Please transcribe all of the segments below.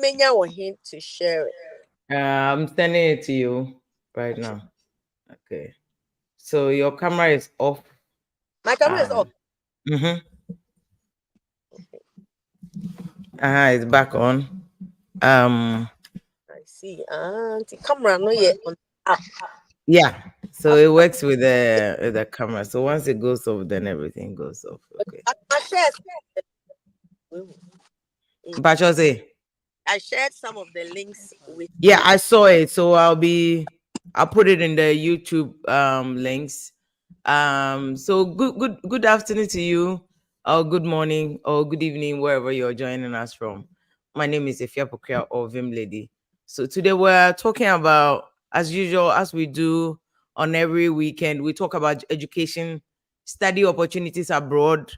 menya or him to share it. I'm sending it to you right now. Okay. So your camera is off. My camera is off. It's back on. I see. The camera no yet on app. Yeah. So it works with the camera. So once it goes off, then everything goes off. Okay. I shared some of the links with Yeah, I saw it. So I'll put it in the YouTube links. So good afternoon to you, or good morning, or good evening, wherever you're joining us from. My name is Efia Pokria or Vim Lady. So today we're talking about, as usual, as we do on every weekend, we talk about education, study opportunities abroad,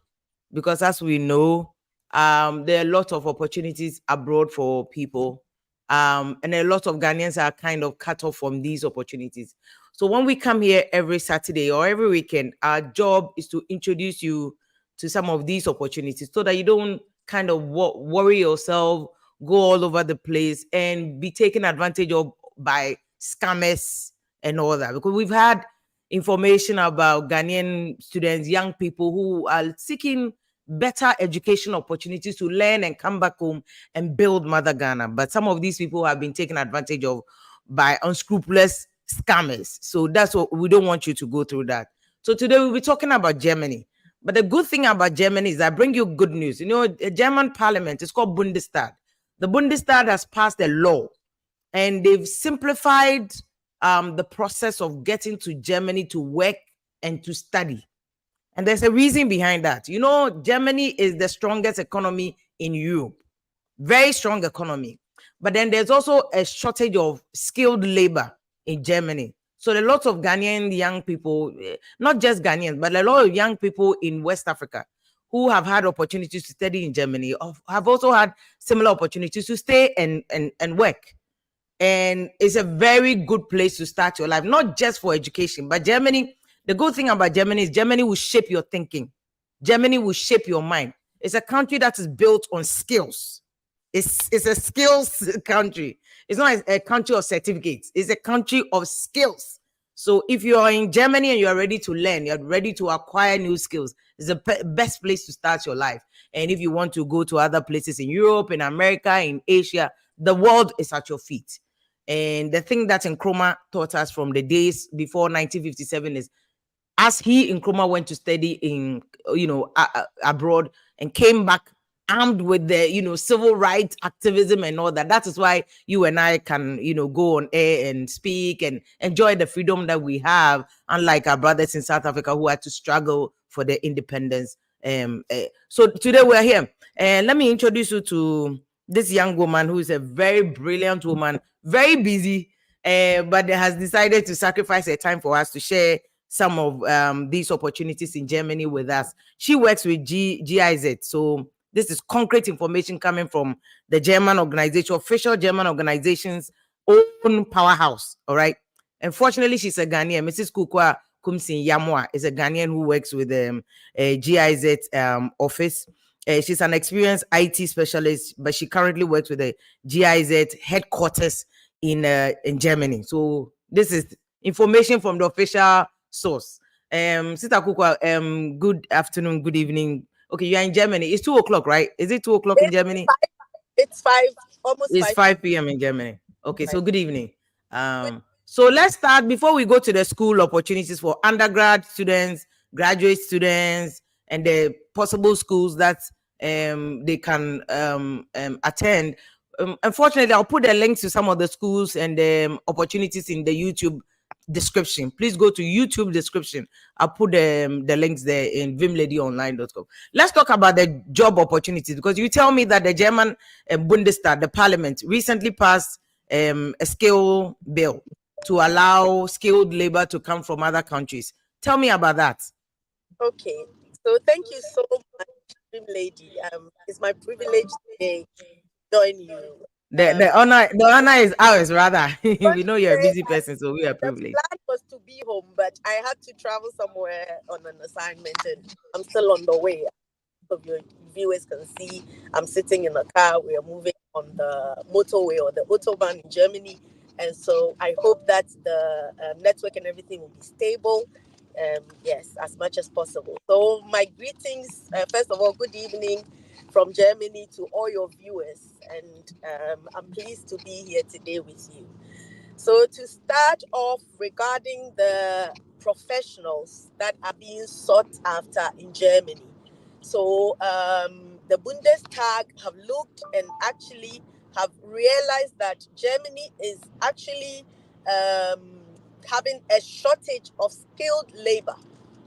because as we know, there are a lot of opportunities abroad for people. And a lot of Ghanaians are kind of cut off from these opportunities. So when we come here every Saturday or every weekend, our job is to introduce you to some of these opportunities so that you don't kind of worry yourself, go all over the place and be taken advantage of by scammers and all that. Because we've had information about Ghanaian students, young people who are seeking better education opportunities to learn and come back home and build Mother Ghana. But some of these people have been taken advantage of by unscrupulous scammers. So that's what we don't want you to go through that. So today we'll be talking about Germany. But the good thing about Germany is I bring you good news. You know, the German parliament is called Bundestag. The Bundestag has passed a law and they've simplified the process of getting to Germany to work and to study. And there's a reason behind that. You know, Germany is the strongest economy in Europe. Very strong economy. But then there's also a shortage of skilled labor in Germany. So a lot of Ghanaian young people, not just Ghanaians, but a lot of young people in West Africa who have had opportunities to study in Germany have also had similar opportunities to stay and work. And it's a very good place to start your life, not just for education, but Germany. The good thing about Germany is Germany will shape your thinking. Germany will shape your mind. It's a country that is built on skills. It's a skills country. It's not a country of certificates. It's a country of skills. So if you are in Germany and you are ready to learn, you're ready to acquire new skills, it's the best place to start your life. And if you want to go to other places in Europe, in America, in Asia, the world is at your feet. And the thing that Nkrumah taught us from the days before 1957 is, as he Nkrumah went to study in, abroad and came back armed with the, civil rights activism and all that. That is why you and I can, go on air and speak and enjoy the freedom that we have, unlike our brothers in South Africa who had to struggle for their independence. So today we're here. And let me introduce you to this young woman who is a very brilliant woman, very busy, but has decided to sacrifice her time for us to share some of these opportunities in Germany with us. She works with GIZ. So this is concrete information coming from the German organization, official German organization's own powerhouse. All right. Unfortunately, she's a Ghanaian. Mrs. Kukwa Kumsin Yamwa is a Ghanaian who works with a GIZ office. She's an experienced IT specialist, but she currently works with the GIZ headquarters in Germany. So this is information from the official source. Sister Kukwa, good afternoon, good evening. Okay, you are in Germany. It's 2:00, right? Is it 2:00 in Germany? It's 5, almost it's 5 p.m. in Germany. Okay, so good evening. So let's start before we go to the school opportunities for undergrad students, graduate students, and the possible schools that they can attend. Unfortunately, I'll put the links to some of the schools and opportunities in the YouTube description. Please go to YouTube description. I'll put the links there in vimladyonline.com. Let's talk about the job opportunities, because you tell me that the German Bundestag, the parliament, recently passed a skill bill to allow skilled labor to come from other countries. Tell me about that. Okay, so thank you so much, Vim Lady. It's my privilege to join you. The honor is ours, rather. We know you're a busy person, so we are privileged. The plan was to be home, but I had to travel somewhere on an assignment, and I'm still on the way. So your viewers can see I'm sitting in a car. We are moving on the motorway or the autobahn in Germany. And so I hope that the network and everything will be stable. Yes, as much as possible. So my greetings. First of all, good evening from Germany to all your viewers, and I'm pleased to be here today with you. So, to start off regarding the professionals that are being sought after in Germany. So, the Bundestag have looked and actually have realized that Germany is actually um, having a shortage of skilled labor.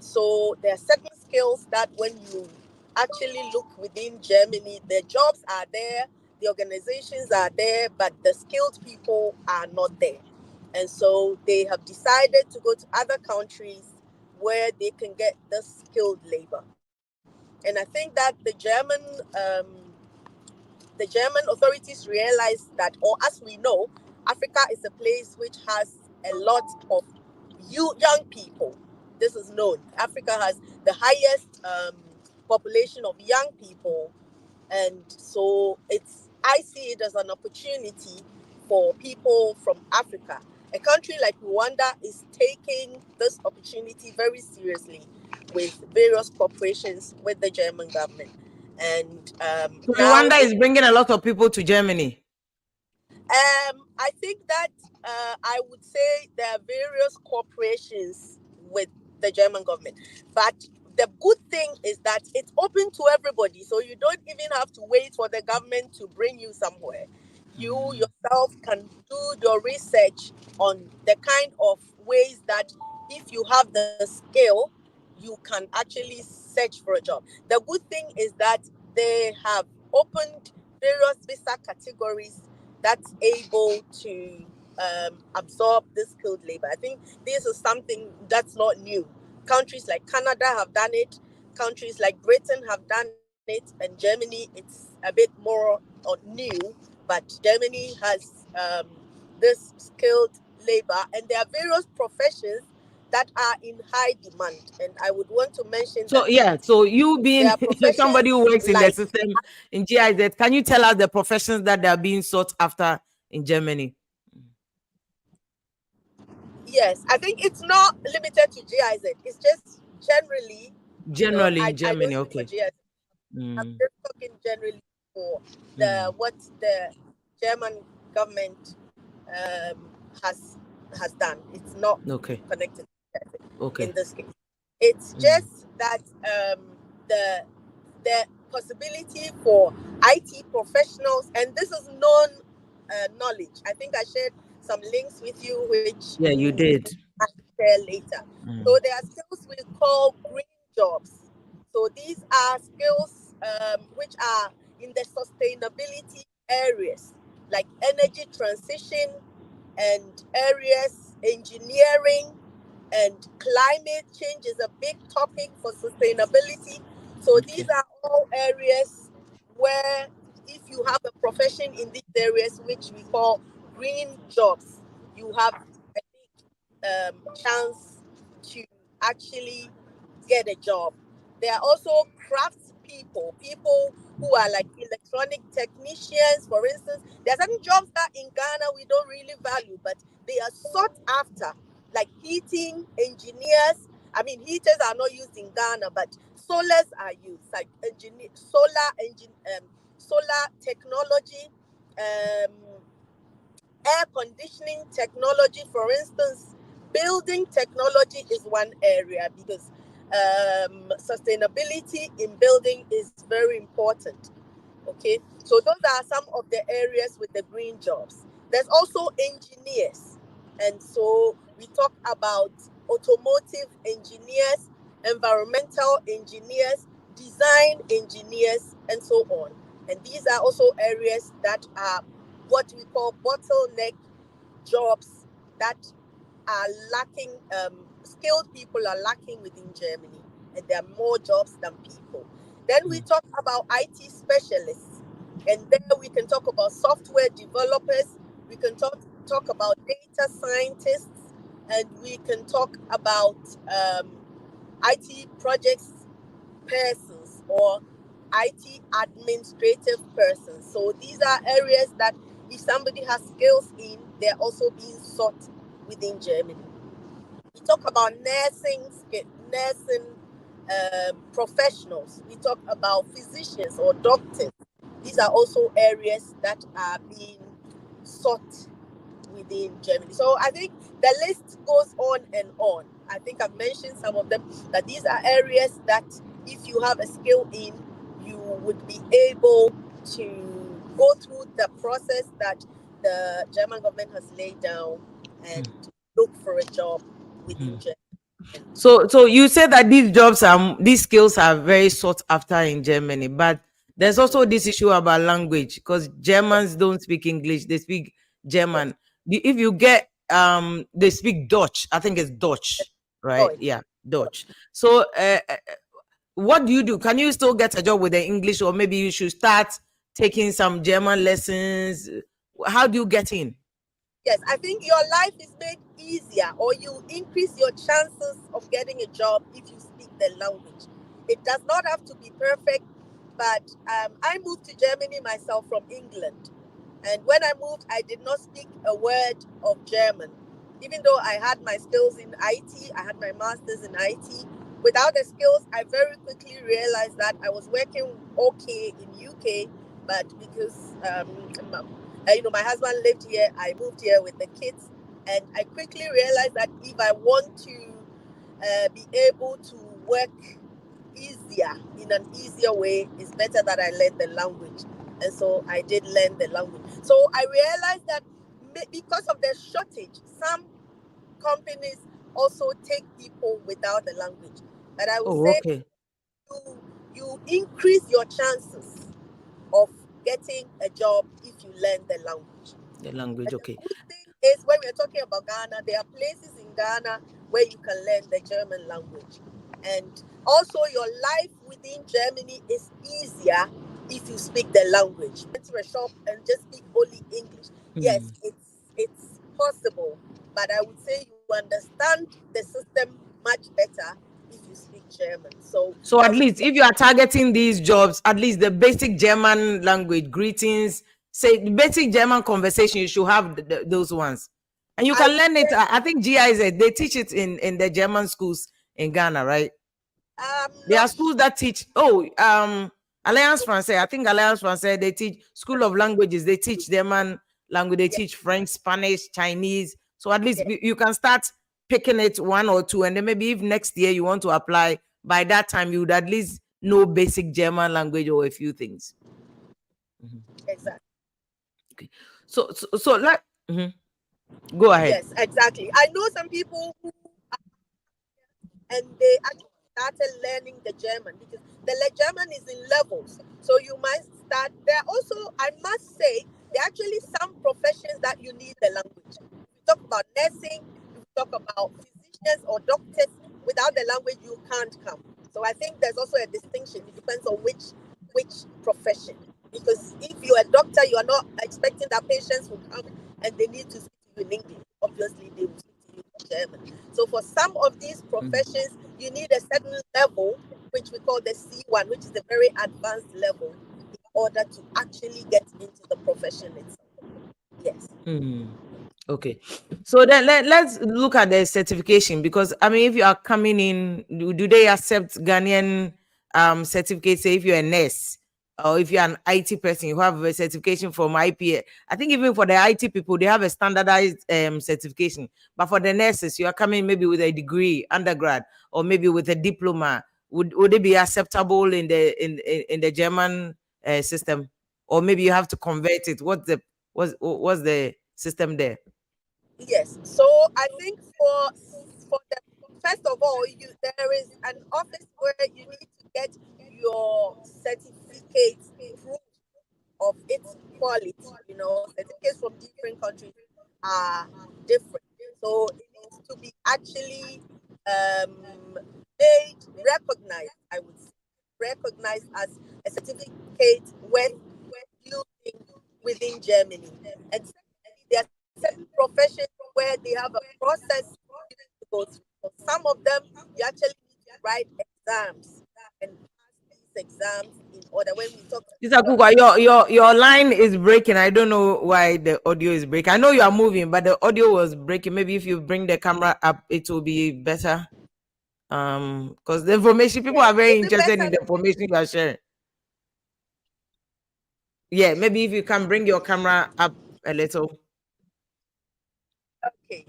So, there are certain skills that when you actually look within Germany, the jobs are there, the organizations are there, but the skilled people are not there. And so they have decided to go to other countries where they can get the skilled labor. And I think that um, the German authorities realized that, or as we know, Africa is a place which has a lot of young people. This is known. Africa has the highest population of young people, and so I see it as an opportunity for people from Africa. A country like Rwanda is taking this opportunity very seriously with various corporations with the German government. And So now Rwanda is bringing a lot of people to Germany. I think that I would say there are various corporations with the German government, but the good thing is that it's open to everybody, so you don't even have to wait for the government to bring you somewhere. You yourself can do your research on the kind of ways that if you have the skill, you can actually search for a job. The good thing is that they have opened various visa categories that's able to absorb this skilled labor. I think this is something that's not new. Countries like Canada have done it. Countries like Britain have done it, and Germany, it's a bit more new. But Germany has this skilled labor, and there are various professions that are in high demand. And I would want to mention So that yeah, so you there being are somebody professions who works in the like, system in GIZ, can you tell us the professions that they are being sought after in Germany? yes, I think it's not limited to GIZ. It's just generally, Generally in I don't Germany, speak for okay. GIZ. I'm Mm, just talking generally for mm, what the German government um, has has done. It's not okay, connected okay. in this case. It's Mm, just that the the possibility for IT professionals, and this is known knowledge. I think I shared some links with you, which yeah, you you did. have to share later. So Mm, there are skills we call green jobs. So these are skills which are in the sustainability areas, like energy transition and areas, engineering, and climate change is a big topic for sustainability. So these okay. are all areas where, if you have a profession in these areas, which we call green jobs, you have a big chance to actually get a job. There are also crafts people, people who are like electronic technicians, for instance. There are certain jobs that in Ghana we don't really value, but they are sought after, like heating engineers. I mean, heaters are not used in Ghana, but solars are used, like solar technology, um, air conditioning technology, for instance. Building technology is one area because sustainability in building is very important. Okay, so those are some of the areas with the green jobs. There's also engineers, and so we talk about automotive engineers, environmental engineers, design engineers, and so on. And these are also areas that are what we call bottleneck jobs that are lacking. Skilled people are lacking within Germany, and there are more jobs than people. Then we Mm, talk about IT specialists, and there we can talk about software developers. We can talk about data scientists, and we can talk about IT projects persons or IT administrative person. So these are areas that if somebody has skills in, they're also being sought within Germany. We talk about nursing professionals. We talk about physicians or doctors. These are also areas that are being sought within Germany. So I think the list goes on and on. I think I've mentioned some of them, that these are areas that if you have a skill in, you would be able to go through the process that the German government has laid down and look for a job within Germany. So you said that these skills are very sought after in Germany, but there's also this issue about language because Germans don't speak English; they speak Yes, German. If you get they speak Dutch. I think it's Dutch, right? Deutsch. Yeah, Dutch. So what do you do? Can you still get a job with the English, or maybe you should start taking some German lessons? How do you get in? Yes, I think your life is made easier, or you increase your chances of getting a job if you speak the language. It does not have to be perfect, but I moved to Germany myself from England. And when I moved, I did not speak a word of German. Even though I had my skills in IT, I had my master's in IT. Without the skills, I very quickly realized that I was working okay in UK, but because my husband lived here, I moved here with the kids, and I quickly realized that if I want to be able to work easier in an easier way, it's better that I learn the language. And so I did learn the language. So I realized that because of the shortage, some companies also take people without the language. But I would Oh, say okay. you you increase your chances of getting a job if you learn the language. The language, And the okay. good thing is, when we're talking about Ghana, there are places in Ghana where you can learn the German language. And also, your life within Germany is easier if you speak the language. Enter a shop and just speak only English. Yes, it's possible, but I would say you understand the system much better if you speak German. So So I at would least say if you are targeting these jobs, at least the basic German language, greetings, say the basic German conversation, you should have those ones. And you I can would learn it. say I think GIZ, they teach it in the German schools in Ghana, right? I'm There are not schools that teach, Alliance Française. I think Alliance Française, they teach School of Languages, they teach German language, they sure. teach French, Spanish, Chinese. So at least you can start picking it one or two. And then maybe if next year you want to apply, by that time you would at least know basic German language or a few things. Mhm. Exactly. Okay. So let mhm. Go ahead. Yes, exactly. I know some people who, and they actually started learning the German, because the German is in levels. So you might start. There are also, I must say, there are actually some professions that you need the language. We talk about nursing, we talk about physicians or doctors. Without the language, you can't come. So I think there's also a distinction. It depends on which profession. Because if you're a doctor, you are not expecting that patients will come and they need to speak to you in English. Obviously, they will speak to you in German. So for some of these Mhm. professions, you need a certain level, which we call the C1, which is a very advanced level, in order to actually get into the profession itself. Yes. Mhm. Okay. So then let's look at the certification because I mean if you are coming in, do they accept Ghanaian certificates? Say if you're a nurse or if you're an IT person, you have a certification from IPA. I think even for the IT people, they have a standardized certification. But for the nurses, you are coming maybe with a degree, undergrad, or maybe with a diploma. Would it be acceptable in the German system? Or maybe you have to convert it. What's the system there? Yes. So I think for the first of all, there is an office where you need to get your certificates proof of its quality. Certificates from different countries are different. So it needs to be actually made recognized, I would say, recognized as a certificate worth using within Germany. And secondly, there are certain professions where they have a process you need to go through. For some of them, you actually need to write exams and pass exams in order. When we talk Sister about Kukwa, your line is breaking. I don't know why the audio is breaking. I know you are moving, but the audio was breaking. Maybe if you bring the camera up, it will be better. Because the information, people yes, are very is it interested better in the now? information you are sharing. Yeah, maybe if you can bring your camera up a little. Okay,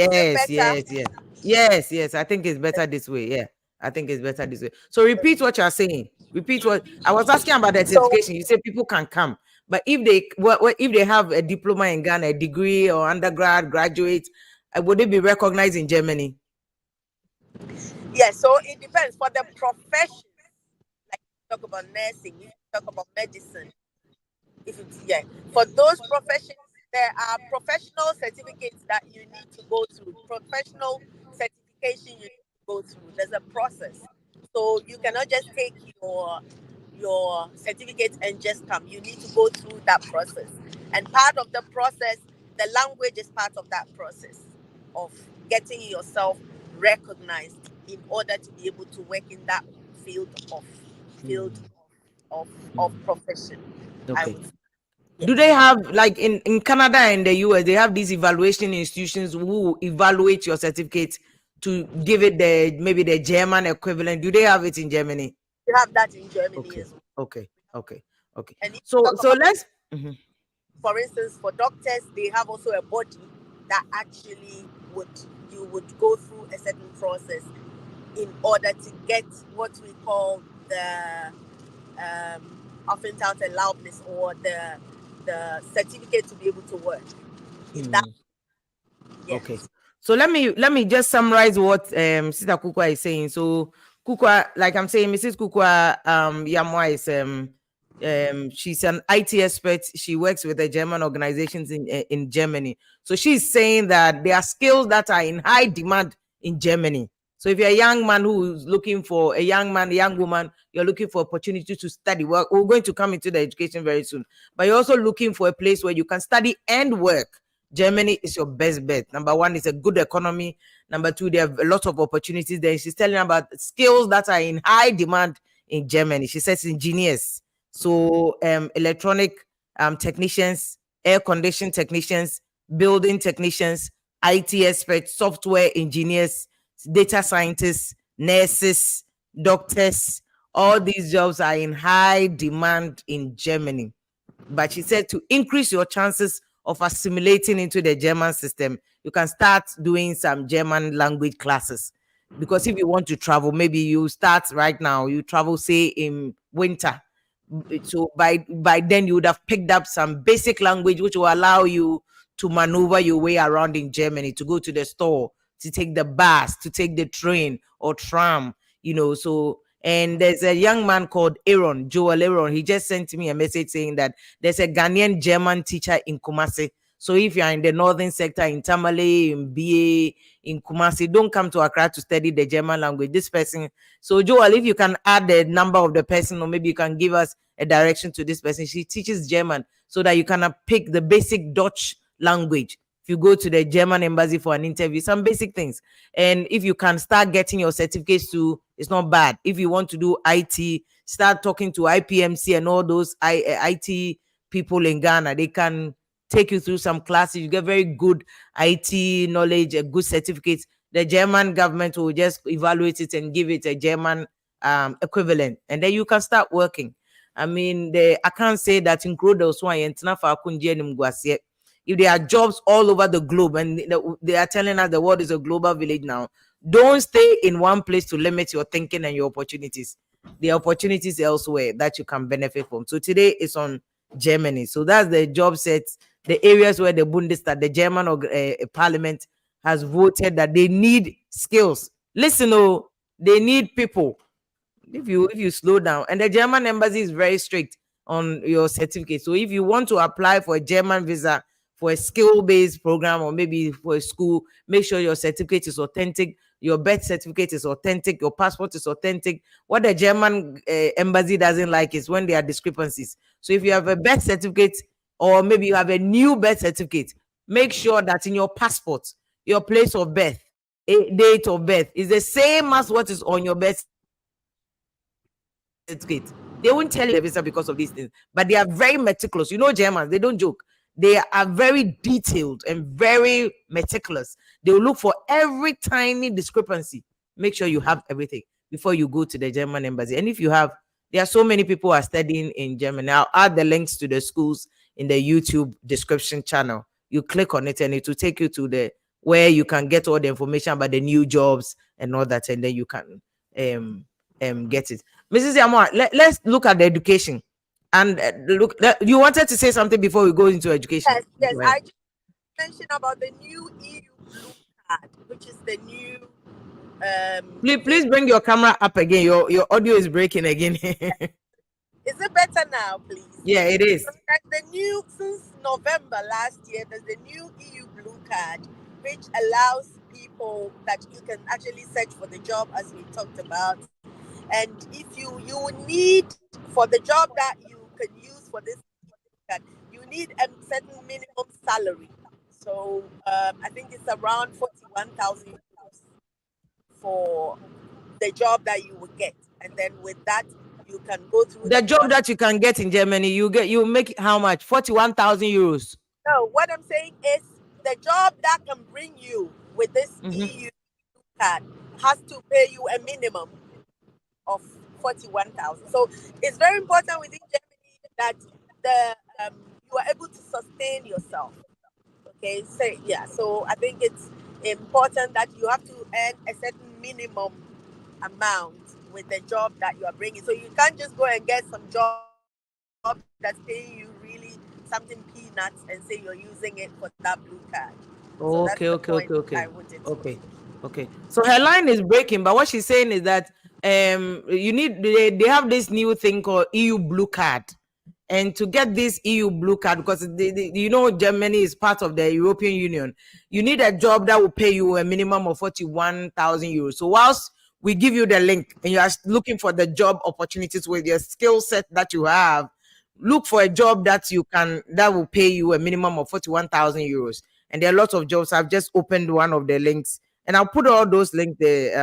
is it Yes, better? yes, yes. Yes, yes. I think it's better this way. Yeah. I think it's better this way. So repeat what you're saying. Repeat what I was asking about the So certification. You say people can come, but if they have a diploma in Ghana, a degree or undergrad, graduate, would it be recognized in Germany? yes, so it depends for the profession. Like talk about nursing, if you talk about medicine, if it's yeah, for those professions, there are professional certificates that you need to go through. Professional certification you need to go through. There's a process, so you cannot just take your certificate and just come. You need to go through that process, and part of the process, the language is part of that process of getting yourself recognized in order to be able to work in that field of field Mm, of mm. profession. I Okay. would Do yes. they have, like in Canada and the US, they have these evaluation institutions who evaluate your certificate to give it the maybe the German equivalent? Do they have it in Germany? You have that in Germany Okay, as well. okay, okay, okay. And if you So talk so about, let's. Mhm. for instance, for doctors, they have also a body that actually would you would go through a certain process in order to get what we call the oftentimes allowance or the certificate to be able to work in that. Hmm. Okay. Yes, So let me just summarize what Sister Kukwa is saying. So Kukwa, like I'm saying, Mrs. Kukwa Yamwa is she's an IT expert. She works with the German organizations in Germany. So she's saying that there are skills that are in high demand in Germany. So if you're a young man who's looking for a young man, a young woman, you're looking for opportunity to study. Well, we're going to come into the education very soon, but you're also looking for a place where you can study and work. Germany is your best bet. Number one, it's a good economy. Number two, they have a lot of opportunities there. She's telling about skills that are in high demand in Germany. She says engineers, so electronic technicians, air condition technicians, building technicians, IT experts, software engineers, data scientists, nurses, doctors. All these jobs are in high demand in Germany. But she said to increase your chances of assimilating into the German system, you can start doing some German language classes. Because if you want to travel, maybe you start right now, you travel, say, in winter. So by then you would have picked up some basic language which will allow you to maneuver your way around in Germany, to go to the store, to take the bus, to take the train or tram, So, and there's a young man called Aaron, Joel Aaron. He just sent me a message saying that there's a Ghanaian German teacher in Kumasi. So if you're in the northern sector, in Tamale, in BA, in Kumasi, don't come to Accra to study the German language. This person. So Joel, if you can add the number of the person, or maybe you can give us a direction to this person. She teaches German so that you can pick the basic Dutch language. If you go to the German embassy for an interview, some basic things. And if you can start getting your certificates too, it's not bad. If you want to do IT, start talking to IPMC and all those IT people in Ghana. They can take you through some classes. You get very good IT knowledge, a good certificate. The German government will just evaluate it and give it a German equivalent, and then you can start working. I mean, I can't say that in Krodos if there are jobs all over the globe and they are telling us the world is a global village now, don't stay in one place to limit your thinking and your opportunities. The opportunities elsewhere that you can benefit from. So today is on Germany. So that's the job sets, the areas where the Bundestag, the German parliament, has voted that they need skills. Listen, oh, they need people. If you slow down, and the German embassy is very strict on your certificate. So if you want to apply for a German visa for a skill-based program or maybe for a school, make sure your certificate is authentic, your birth certificate is authentic, your passport is authentic. What the German embassy doesn't like is when there are discrepancies. So if you have a birth certificate or maybe you have a new birth certificate, make sure that in your passport, your place of birth, date of birth is the same as what is on your birth certificate. They won't tell you the visa because of these things, but they are very meticulous. You know, Germans, they don't joke. They are very detailed and very meticulous. They will look for every tiny discrepancy. Make sure you have everything before you go to the German embassy. And if you have, there are so many people who are studying in Germany. I'll add the links to the schools in the YouTube description channel. You click on it and it will take you to the where you can get all the information about the new jobs and all that, and then you can um get it. Mrs. Yamwa, let's look at the education. And you wanted to say something before we go into education. Yes, yes. Go ahead. I just mentioned about the new EU blue card, which is the new thing. Please bring your camera up again. Your audio is breaking again. Is it better now, please? Yeah, it is. So there's the new, since November last year, there's the new EU blue card, which allows people that you can actually search for the job, as we talked about. And if you need, for the job that you can use for this card, you need a certain minimum salary. So I think it's around 41,000 euros for the job that you will get. And then with that, you can go through The the job process. that you can get in Germany, you make how much? 41,000 euros. No, what I'm saying is the job that can bring you with this Mm-hmm. EU card has to pay you a minimum of 41,000. So it's very important within Germany that the you are able to sustain yourself. Okay, so yeah, so I think it's important that you have to earn a certain minimum amount with the job that you are bringing. So you can't just go and get some job that's paying you really something peanuts and say you're using it for that blue card. So that's the point Okay, I okay, okay, wanted to okay, make. okay, okay. So her line is breaking, but what she's saying is that they have this new thing called EU blue card. And to get this EU blue card, because you know Germany is part of the European Union, you need a job that will pay you a minimum of 41,000 euros. So whilst we give you the link and you are looking for the job opportunities with your skill set that you have, look for a job that will pay you a minimum of 41,000 euros. And there are lots of jobs. I've just opened one of the links, and I'll put all those links there.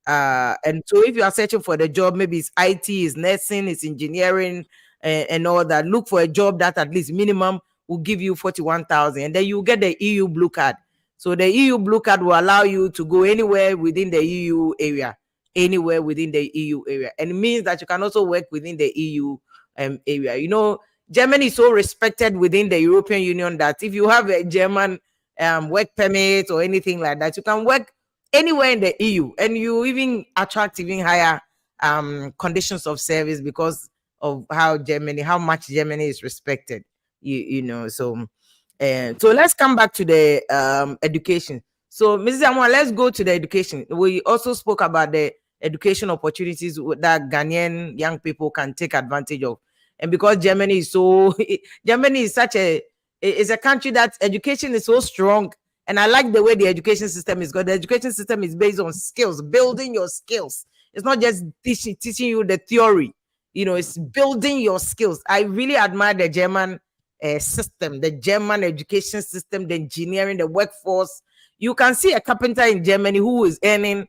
And so if you are searching for the job, maybe it's IT, it's nursing, it's engineering, and all that, look for a job that at least minimum will give you 41,000, and then you get the EU blue card. So the EU blue card will allow you to go anywhere within the EU area, anywhere within the EU area, and it means that you can also work within the EU area. You know, Germany is so respected within the European Union that if you have a German work permit or anything like that, you can work anywhere in the EU, and you even attract even higher conditions of service because of how much Germany is respected. You know, so let's come back to the education. So, Mrs. Amwa, let's go to the education. We also spoke about the education opportunities that Ghanaian young people can take advantage of. And because Germany is so, Germany is such is a country that education is so strong. And I like the way the education system is. Because the education system is based on skills, building your skills. It's not just teaching you the theory. You know, it's building your skills. I really admire the German system, the German education system, the engineering, the workforce. You can see a carpenter in Germany who is earning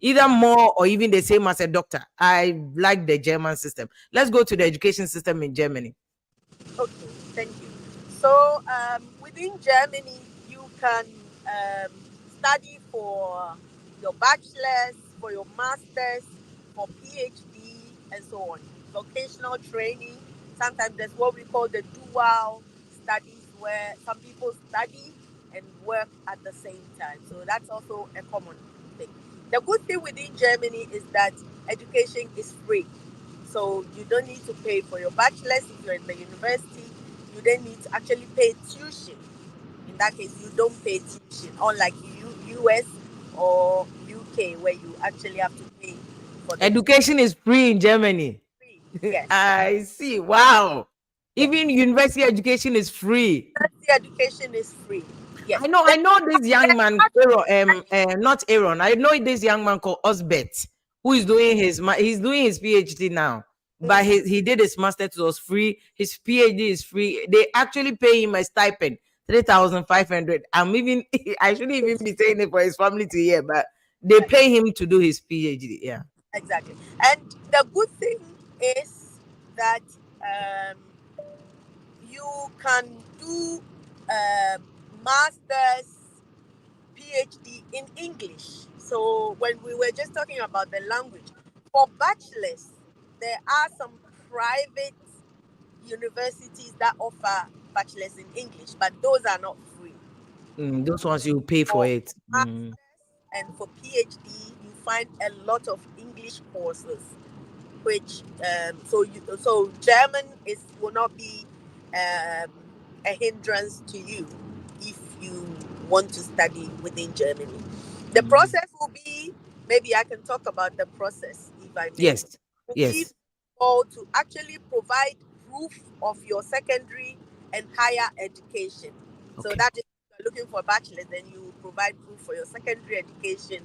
either more or even the same as a doctor. I like the German system. Let's go to the education system in Germany. Okay, thank you. So within Germany, you can um, study for your bachelor's, for your master's, for PhD, and so on. Vocational training. Sometimes there's what we call the dual studies, where some people study and work at the same time. So that's also a common thing. The good thing within Germany is that education is free. So you don't need to pay for your bachelor's if you're in the university. You then need to actually pay tuition. In that case, you don't pay tuition, unlike US or UK, where you actually have to pay for the Education is free in Germany. free. Yes, I see. Wow. yes. Even university education is free. University education is free. Yes. I know this young Then man, Aaron, not Aaron. I know this young man called Osbert, who is doing he's doing his PhD now. But Mhm. he did his master's, it was free. His PhD is free. They actually pay him a stipend, 3,500. I'm even I shouldn't even be saying it for his family to hear, but they pay him to do his PhD. Yeah. exactly. And the good thing is that um, you can do masters, PhD in English. So when we were just talking about the language, for bachelors, there are some private universities that offer bachelors in English, but those are not free. Those ones you pay for For it. masters and for PhD, you find a lot of English courses, which so German is will not be um, a hindrance to you if you want to study within Germany. The Mm. process will be, maybe I can talk about the process if I may. Yes, Will be yes. or to actually provide proof of your secondary and higher education. So Okay. that is, if you're looking for a bachelor's, then you provide proof for your secondary education.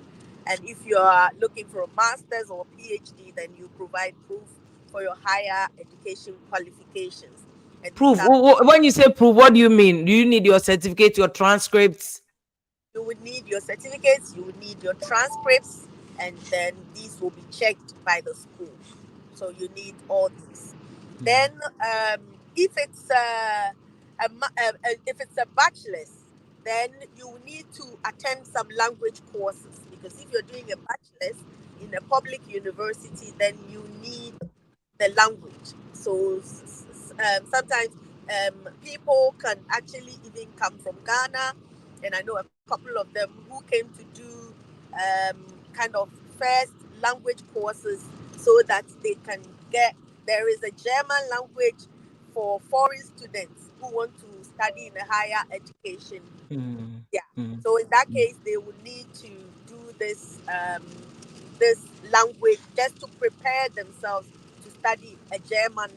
And if you are looking for a master's or PhD, then you provide proof for your higher education qualifications. And these Proof. are, When you say proof, what do you mean? Do you need your certificate, your transcripts? you would need your certificates, you would need your transcripts, and then these will be checked by the school. So you need all these. Then, if it's if it's a bachelor's, then you need to attend some language courses, because if you're doing a bachelor's in a public university, then you need the language. So sometimes people can actually even come from Ghana, and I know a couple of them who came to do kind of first language courses so that they can get. There is a German language for foreign students who want to study in a higher education. Mm, Yeah. mm, So in that mm. case, they will need to do this language just to prepare themselves to study a German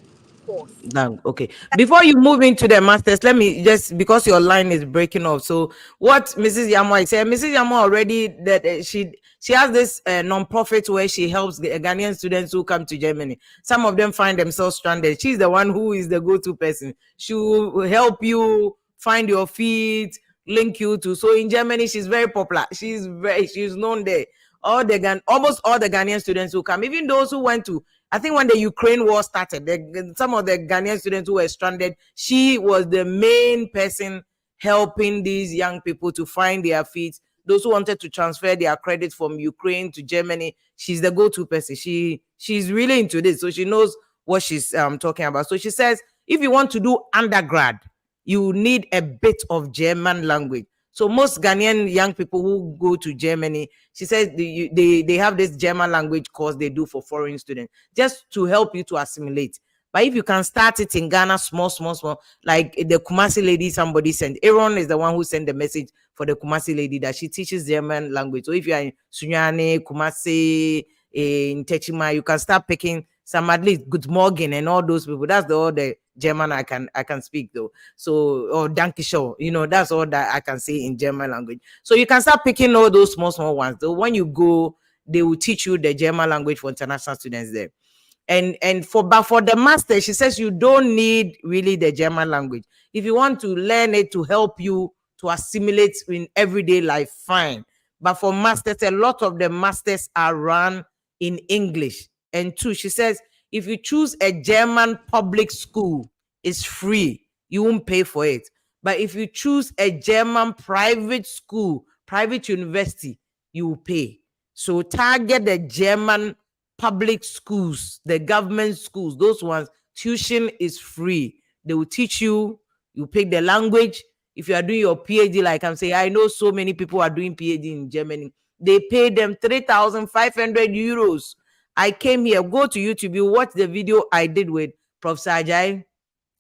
course. Now, okay. Before you move into the masters, let me just, because your line is breaking off. So, what Mrs. Yamo is saying, Mrs. Yamo already that she has this non-profit where she helps the Ghanaian students who come to Germany. Some of them find themselves stranded. She's the one who is the go-to person. She will help you find your feet, link you to. So in Germany, she's very popular. She's known there. Almost all the Ghanaian students who come, even those who went to, I think when the Ukraine war started, some of the Ghanaian students who were stranded, she was the main person helping these young people to find their feet. Those who wanted to transfer their credit from Ukraine to Germany, she's the go-to person. She's really into this, so she knows what she's talking about. So she says, if you want to do undergrad, you need a bit of German language. So most Ghanaian young people who go to Germany, she says they have this German language course they do for foreign students just to help you to assimilate. But if you can start it in Ghana, small, small, small, like the Kumasi lady somebody sent. Aaron is the one who sent the message for the Kumasi lady that she teaches German language. So if you are in Sunyane, Kumasi, in Techima, you can start picking some, at least good morning and all those people. That's all the German I can speak though. So, or danke schön, that's all that I can say in German language. So you can start picking all those small, small ones. So when you go, they will teach you the German language for international students there. And for the master, she says you don't need really the German language. If you want to learn it to help you to assimilate in everyday life, fine. But for masters, a lot of the masters are run in English. And two, she says, if you choose a German public school, it's free. You won't pay for it. But if you choose a German private school, private university, you will pay. So target the German public schools, the government schools, those ones, tuition is free. They will teach you, you pick the language. If you are doing your PhD, like I'm saying, I know so many people are doing PhD in Germany. They pay them 3,500 euros. I came here, go to YouTube, you watch the video I did with Professor Ajay.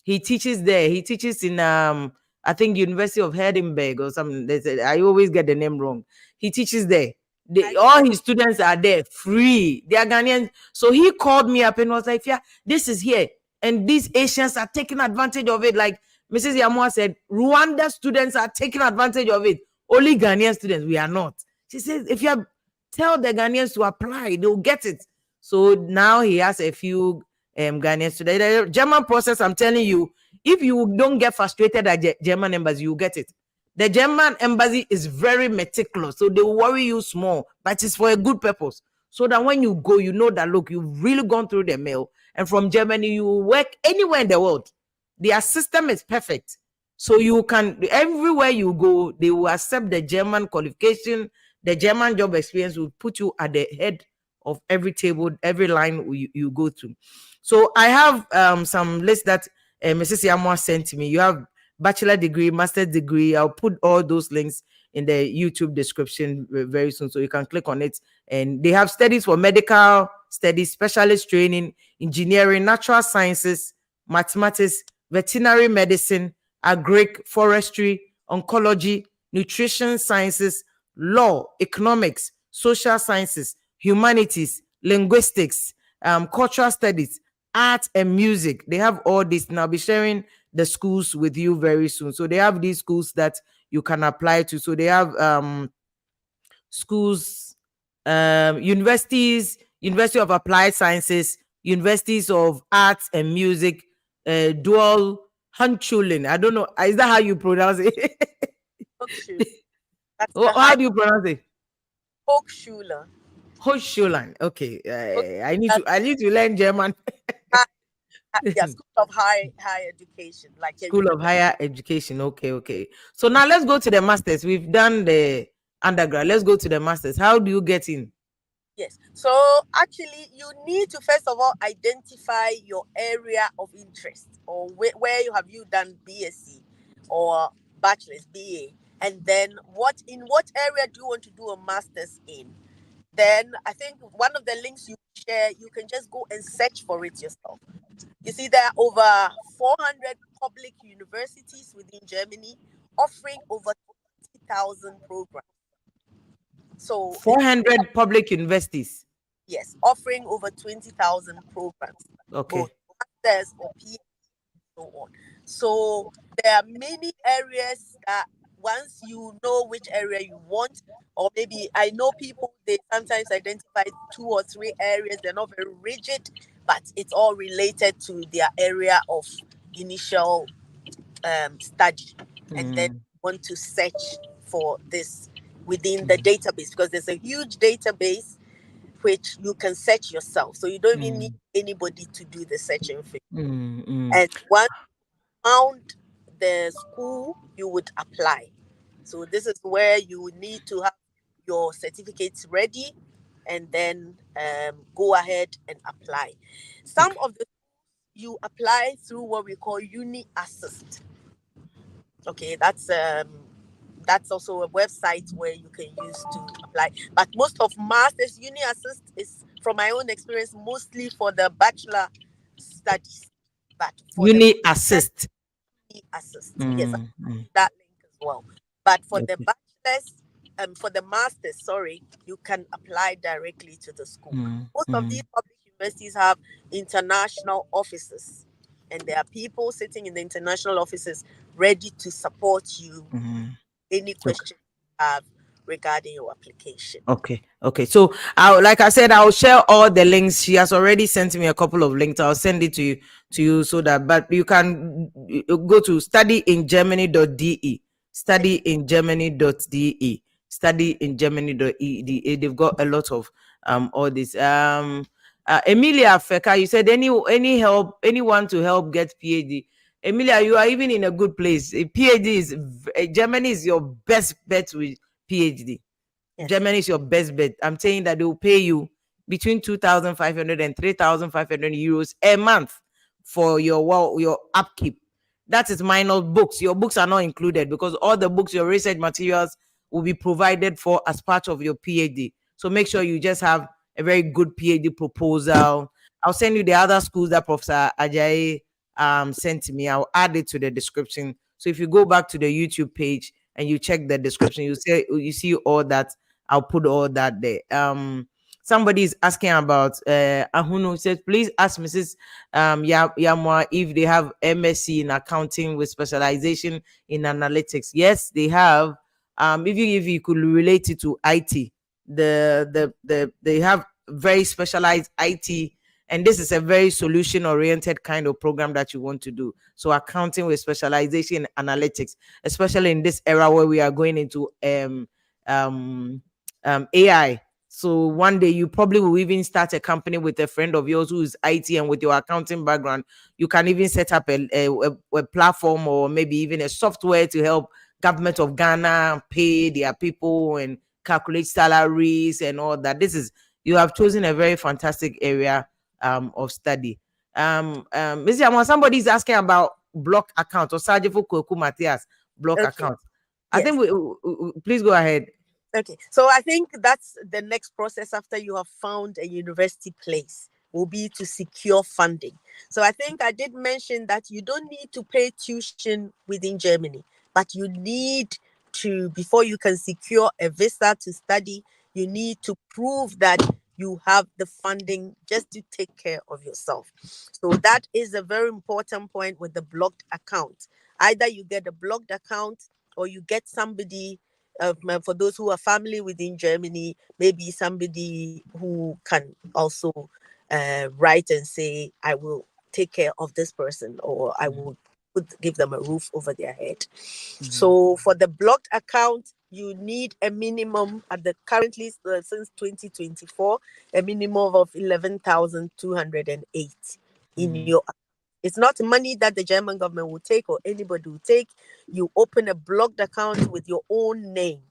He teaches there. He teaches in I think University of Edinburgh or something. I always get the name wrong. He teaches there. I know All that. his students are there free. They are Ghanaians. So he called me up and was like, "Yeah, this is here, and these Asians are taking advantage of it." Like Mrs. Yamua said, Rwanda students are taking advantage of it. Only Ghanaian students, we are not. She says, if you tell the Ghanaians to apply, they'll get it. So now he has a few Ghanaian students. The German process, I'm telling you, if you don't get frustrated at German embassy, you get it. The German embassy is very meticulous, so they will worry you small, but it's for a good purpose. so that when you go, you know that, look, you've really gone through the mill, and from Germany you will work anywhere in the world. Their system is perfect. So you can, everywhere you go, they will accept the German qualification, the German job experience will put you at the head of every table, every line you go to. So I have some list that Mrs. Yamwa sent to me. You have bachelor degree, master's degree. I'll put all those links in the YouTube description very soon, so you can click on it. And they have studies for medical studies, specialist training, engineering, natural sciences, mathematics, veterinary medicine, agric, forestry, oncology, nutrition sciences, law, economics, social sciences, humanities, linguistics, cultural studies, art and music. They have all this, and I'll be sharing the schools with you very soon. So they have these schools that you can apply to. So they have schools, universities, University of Applied Sciences, universities of arts and music, dual Hanchulin. I don't know. Is that how you pronounce it? Hochschule. That's the How high do you pronounce it? Hochschule. Hochschulen. Okay. I need That's to learn German. high, yeah, School of High Education, like a School of university. Higher Education. Okay, okay. So now let's go to the masters. We've done the undergrad. Let's go to the masters. How do you get in? Yes. So actually, you need to first of all identify your area of interest, or where you have you done BSc or bachelor's BA, and then what area do you want to do a master's in? Then I think one of the links you share, you can just go and search for it yourself. You see, there are over 400 public universities within Germany offering over 20,000 programs. So it's 400 public universities. yes, offering over 20,000 programs, both Okay. masters or PhD and so on. So there are many areas that once you know which area you want, or maybe I know people, they sometimes identify 2 or 3 areas. They're not very rigid, but it's all related to their area of initial study. And then Mm, want to search for this within the database, because there's a huge database which you can search yourself. So you don't even need mm, anybody to do the searching for you. mm. And once you found the school, you would apply. So this is where you would need to have your certificates ready, and then go ahead and apply. Some Okay. of the you apply through what we call Uni Assist. Okay, that's also a website where you can use to apply. But most of masters Uni Assist is, from my own experience, mostly for the bachelor studies. But for the Uni master's, assist. Uni Assist, yes, Mm, I'll mm. send you that link as well. But for the Okay. bachelors, for the masters, sorry, you can apply directly to the school. Mm, Most of these mm, public universities have international offices, and there are people sitting in the international offices ready to support you mm. any Okay. question you have regarding your application. Okay. Okay. So like I said, I'll share all the links. She has already sent me a couple of links. I'll send it to you so that, but you can go to studyingermany.de. Studyingermany.de. Studyingermany.de. They've got a lot of all this. Emilia Feka, you said any help, anyone to help get PhD. Emilia, you are even in a good place. A PhD is Germany is your best bet with PhD. Yes. Germany is your best bet. I'm saying that they will pay you between 2,500 and 3,500 euros a month for your upkeep. That is minus books. Your books are not included because all the books, your research materials will be provided for as part of your PhD. So make sure you just have a very good PhD proposal. I'll send you the other schools that Professor Ajayi sent to me. I'll add it to the description. So if you go back to the YouTube page and you check the description, you see all that. I'll put all that there. Somebody is asking about Ahunu says, please ask Mrs. Yamwa if they have MSc in accounting with specialization in analytics. Yes, they have. If you could relate it to IT, they have very specialized IT, and this is a very solution oriented kind of program that you want to do. So accounting with specialization in analytics, especially in this era where we are going into AI. So one day you probably will even start a company with a friend of yours who is IT, and with your accounting background, you can even set up a platform, or maybe even a software to help government of Ghana pay their people and calculate salaries and all that. You have chosen a very fantastic area of study. Mr. Amon, somebody is asking about block account, or Sajifo Koku Matthias block Okay. account. I Yes. think please go ahead. Okay, so I think that's the next process after you have found a university place will be to secure funding. So I think I did mention that you don't need to pay tuition within Germany, but you need to, before you can secure a visa to study, you need to prove that you have the funding just to take care of yourself. So that is a very important point with the blocked account. Either you get a blocked account, or you get somebody, for those who are family within Germany, maybe somebody who can also write and say, I will take care of this person, or I will give them a roof over their head. Mhm. So for the blocked account, you need a minimum at the currently, since 2024, a minimum of 11,208 in Mhm. your. It's not money that the German government will take or anybody will take. You open a blocked account with your own name,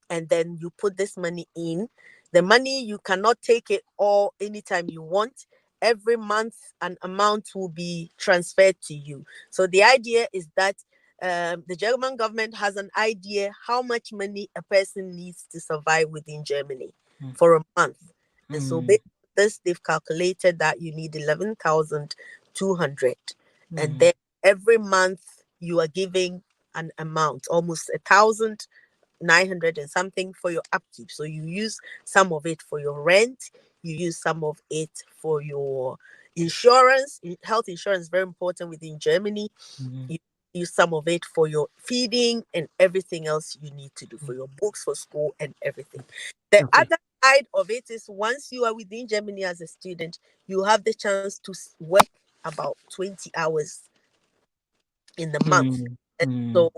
and then you put this money in. The money, you cannot take it all anytime you want. Every month an amount will be transferred to you. So the idea is that the German government has an idea how much money a person needs to survive within Germany for a month. And so Mhm. based on this, they've calculated that you need 11,200. And Mhm. then every month you are giving an amount, almost 1,900 and something for your upkeep. So you use some of it for your rent, you use some of it for your insurance. Health insurance is very important within Germany. Mhm. You use some of it for your feeding and everything else you need to do for your books, for school, and everything. The Okay. other side of it is, once you are within Germany as a student, you have the chance to work about 20 hours in the month. Mhm. And Mhm. so,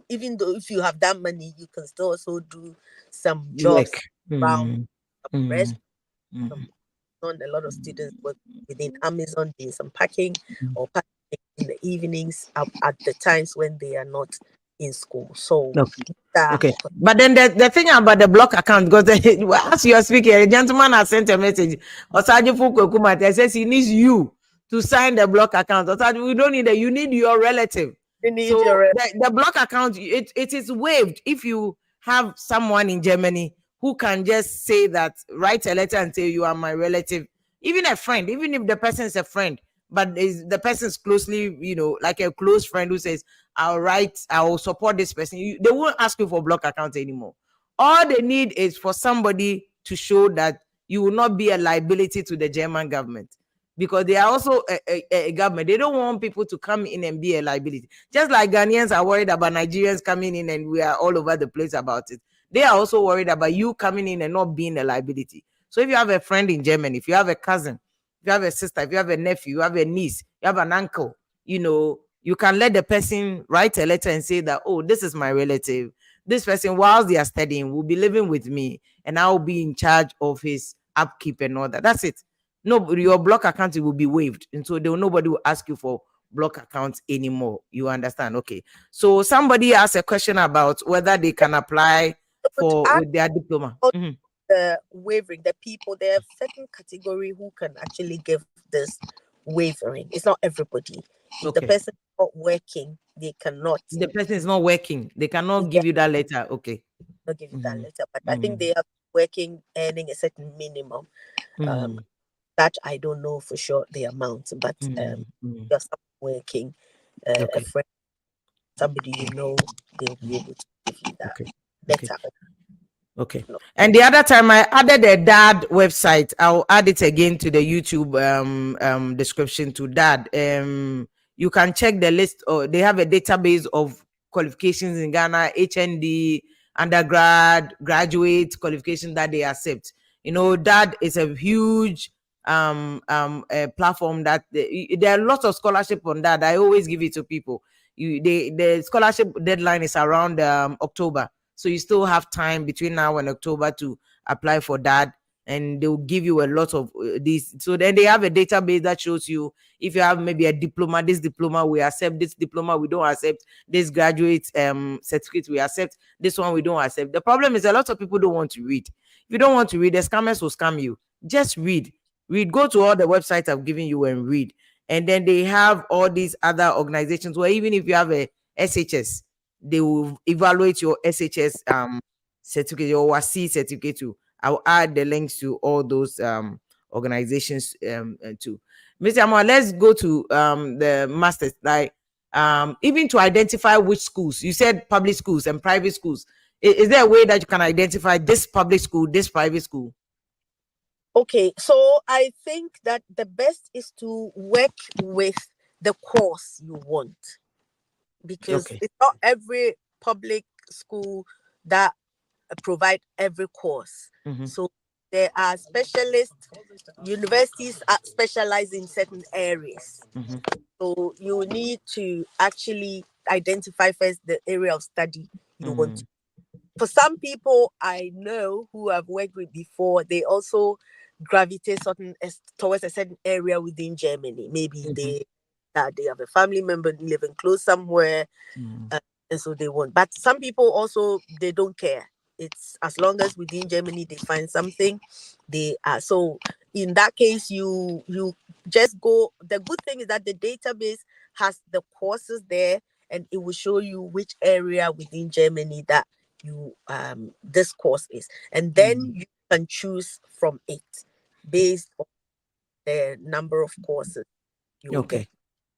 even though if you have that money, you can still also do some Work. jobs around, Mhm. some rest, Mhm. some Mhm. on. A lot of students work within Amazon doing some packing, or packing in the evenings at the times when they are not in school. So Okay. that, Okay. But then the thing about the block account, because as you are speaking, a gentleman has sent a message. Osaji Fukukumate says he needs you to sign the block account. Osaji, we don't need that. You need your relative. you need So your the block account, it is waived if you have someone in Germany who can just say that, write a letter and say, you are my relative. Even a friend, even if the person is a friend, but the person is closely, like a close friend who says, I'll support this person. They won't ask you for block account anymore. All they need is for somebody to show that you will not be a liability to the German government, because they are also a government. They don't want people to come in and be a liability. Just like Ghanaians are worried about Nigerians coming in and we are all over the place about it. They are also worried about you coming in and not being a liability. So if you have a friend in Germany, if you have a cousin, if you have a sister, if you have a nephew, you have a niece, you have an uncle, you can let the person write a letter and say that, oh, this is my relative. This person, whilst they are studying, will be living with me, and I will be in charge of his upkeep and all that. That's it. No, your block account will be waived, and so nobody will ask you for block accounts anymore. You understand? Okay. So somebody asked a question about whether they can apply would for ask with their diploma. Mhm. the wavering, the people, there are certain category who can actually give this wavering. It's not everybody. If the Okay. person is not working, they cannot. The person is not working. They cannot Yeah, give you that letter. Okay. not give you that Mhm. letter. But I think Mhm. they are working, earning a certain minimum. Um, Mhm. that I don't know for sure the amount, but Mhm. Mhm. just working, a Okay. friend, somebody you know, they'll be able to give you that Okay. Okay. letter. Okay. No. And the other time I added the dad website, I'll add it again to the YouTube description to dad. You can check the list, or they have a database of qualifications in Ghana, HND, undergrad, graduate qualification that they accept. Dad is a huge platform that there are lots of scholarship on that. I always give it to people. The scholarship deadline is around October, so you still have time between now and October to apply for that, and they will give you a lot of these. So then they have a database that shows you if you have maybe a diploma, this diploma we accept, this diploma we don't accept, this graduate certificate we accept, this one we don't accept. The problem is a lot of people don't want to read. If you don't want to read, the scammers will scam you. Just read, go to all the websites I've given you and read. And then they have all these other organizations where even if you have a SHS, they will evaluate your SHS certificate, your WASI certificate too. I'll add the links to all those organizations too. Mr. Amor, let's go to the masters. Like even to identify which schools, you said public schools and private schools. Is there a way that you can identify this public school, this private school? Okay, so I think that the best is to work with the course you want, because Okay. it's not every public school that provide every course. Mm-hmm. So there are specialist universities that specialize in certain areas. Mm-hmm. So you need to actually identify first the area of study you want Mm-hmm. to. For some people I know who I've worked with before, they also gravitate towards a certain area within Germany. Maybe they have a family member living close somewhere, Mm-hmm. and so they won't. But some people also, they don't care. It's as long as within Germany they find something, they are. So in that case, you just go. The good thing is that the database has the courses there, and it will show you which area within Germany that you this course is, and then you can choose from it based on the number of courses you will get. Okay.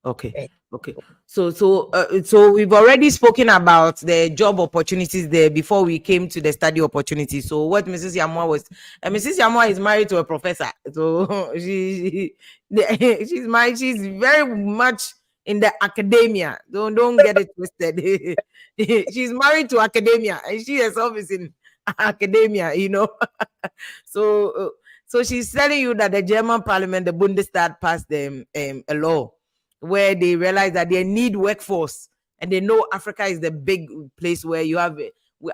Okay. Eh, Okay. So we've already spoken about the job opportunities there before we came to the study opportunities. So what Mrs. Yamwa was, Mrs. Yamwa is married to a professor. So she's married. She's very much in the academia. Don't get it twisted. She's married to academia, and she herself is in academia. So so she's telling you that the German Parliament, the Bundestag, passed them a law where they realize that they need workforce, and they know Africa is the big place where you have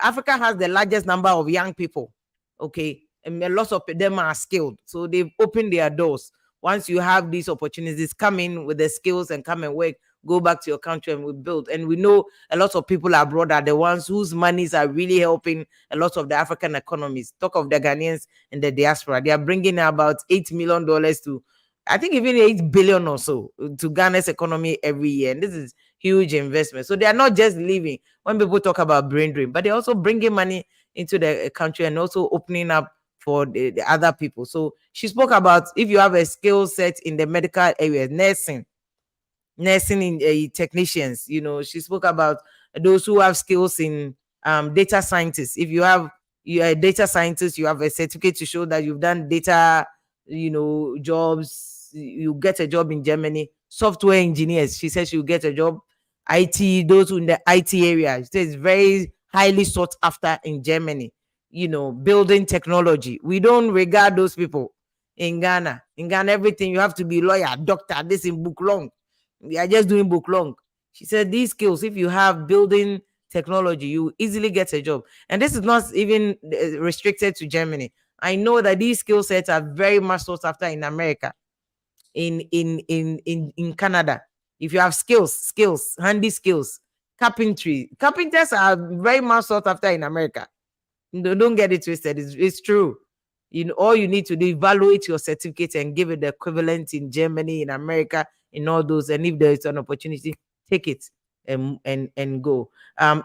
Africa has the largest number of young people. Okay, and a lot of them are skilled, so they've opened their doors. Once you have these opportunities, come in with the skills and come and work. Go back to your country and we build. And we know a lot of people abroad are the ones whose monies are really helping a lot of the African economies. Talk of the Ghanaians and the diaspora. They are bringing about $8 million to, I think, even 8 billion or so to Ghana's economy every year. And this is huge investment. So they are not just living when people talk about brain drain, but they're also bringing money into the country and also opening up for the other people. So she spoke about if you have a skill set in the medical area, nursing in technicians. She spoke about those who have skills in data scientists. If you're a data scientist, you have a certificate to show that you've done data jobs, you get a job in Germany. Software engineers, she says, you get a job. IT, those who in the IT area, she says, very highly sought after in Germany. Building technology, we don't regard those people in Ghana. Everything you have to be lawyer, doctor, this in book long. We are just doing book long. She said these skills, if you have building technology, you easily get a job. And this is not even restricted to Germany. I know that these skill sets are very much sought after in America, in Canada. If you have skills, handy skills, carpenters are very much sought after in America. Don't get it twisted. It's true. All you need to do, evaluate your certificate and give it the equivalent in Germany, in America, in all those. And if there is an opportunity, take it and go.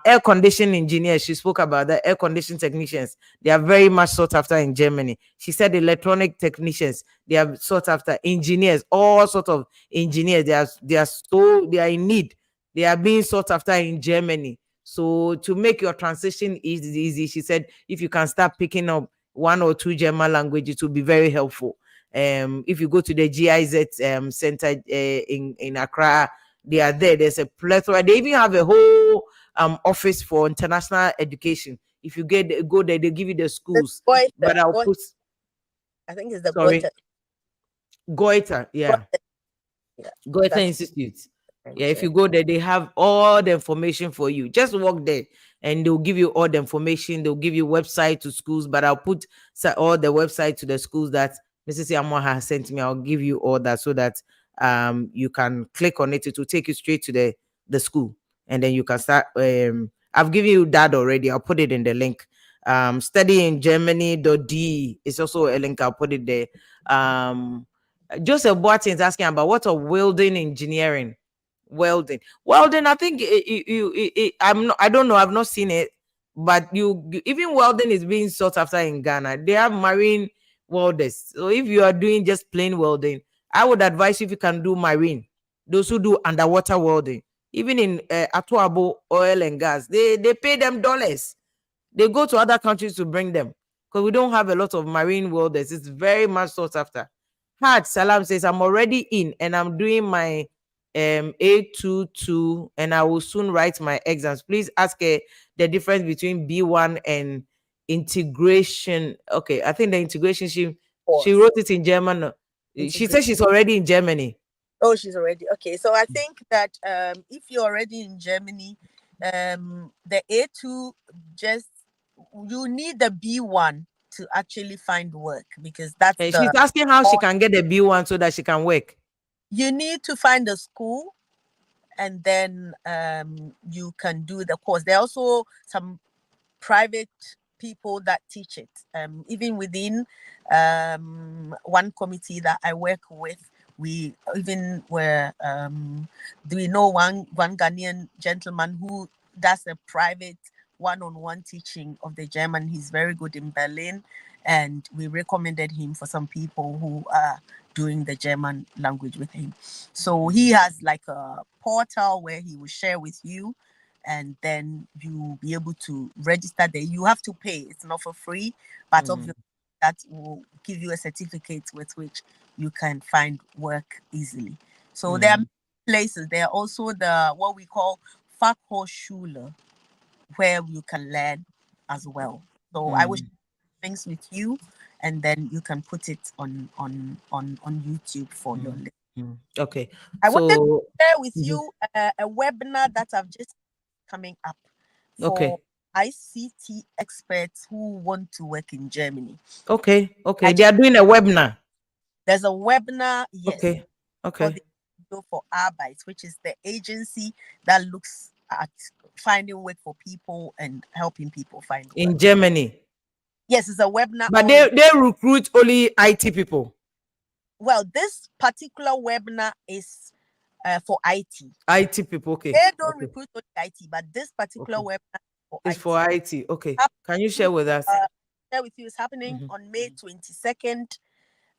Air conditioning engineers, she spoke about that. Air conditioning technicians, they are very much sought after in Germany. She said electronic technicians, they are sought after. Engineers, all sorts of engineers, they are in need. They are being sought after in Germany. So to make your transition easy, she said, if you can start picking up one or two German languages, it will be very helpful. If you go to the GIZ center in Accra, they are there. There's a plethora. They even have a whole office for international education. If you go there, they give you the schools. But I'll put. I think it's the Sorry. Goethe, yeah. Yeah, Goethe Institute. Yeah, if you go there, they have all the information for you. Just walk there and they'll give you all the information. They'll give you website to schools, but I'll put all the website to the schools that Mrs. Yamwa has sent me. I'll give you all that so that you can click on it. It will take you straight to the school, and then you can start. I've given you that already. I'll put it in the link. Study in Germany.de is also a link. I'll put it there. Joseph Boatin is asking about what of welding engineering. Welding, I think I'm not, I don't know, I've not seen it, but even welding is being sought after in Ghana. They have marine welders. So if you are doing just plain welding, I would advise you, if you can do marine, those who do underwater welding, even in Atuabo oil and gas, they pay them dollars. They go to other countries to bring them because we don't have a lot of marine welders. It's very much sought after. Had Salam says, I'm already in and I'm doing my A22 and I will soon write my exams. Please ask the difference between B1 and integration. Okay, I think the integration, she Course. wrote it in German. She Integrate. says she's already in Germany. Oh, she's already okay. So I think that if you're already in Germany, the A2 just you need the B1 to actually find work because that's And she's the asking how she can get the B1 so that she can work. you need to find a school and then you can do the course. There are also some private people that teach it. Even within one committee that I work with, we even were do we know one Ghanaian gentleman who does a private one-on-one teaching of the German. He's very good in Berlin, and we recommended him for some people who are doing the German language with him. So he has like a portal where he will share with you, and then you'll be able to register there. You have to pay, it's not for free, but obviously that will give you a certificate with which you can find work easily. So there are places. There are also the what we call Fachhochschule, where you can learn as well. So I will share things with you, and then you can put it on YouTube for your list. Okay, I wanted to so share with you a webinar that I've just coming up for okay, ICT experts who want to work in Germany. okay, I they just are doing a webinar. there's a webinar, yes, Okay, for okay, the for Arbeit, which is the agency that looks at finding work for people and helping people find work. in Germany, Yes, it's a webinar but on. they recruit only IT people. Well, this particular webinar is for IT. IT people, okay, They don't okay, recruit only IT, but this particular okay. webinar is for It's IT. for IT. Okay, can you share Happening, with us? share with you is happening on May 22nd,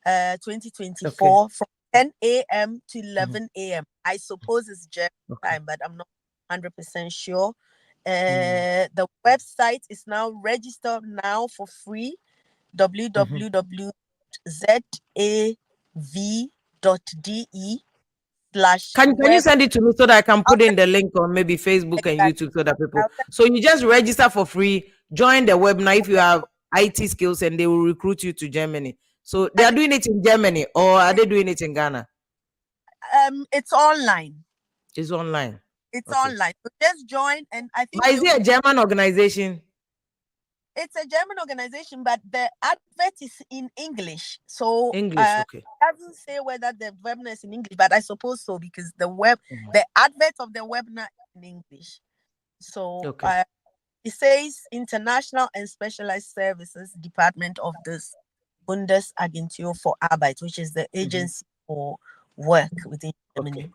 Okay, 2024 from 10 a.m. to 11 a.m. I suppose it's German okay. time, but I'm not 100% sure. The website is now registered now for free www.zav.de slash Can you web. send it to me so that I can I'll put in send the link on maybe Facebook and exactly. YouTube so that people. I'll send So you just register for free, join the webinar if you have IT skills, and they will recruit you to Germany. So they are and doing it in Germany, or are they doing it in Ghana? it's online. It's online. It's Okay. online. So just join, and I think But is you. it a German organization? It's a German organization, but the advert is in English. So English. Okay. it doesn't say whether the webinar is in English, but I suppose so because Mhm. the advert of the webinar is in English. So Okay. it says International and Specialized Services Department of this Bundesagentur for Arbeit, which is the agency for work within Okay. Germany.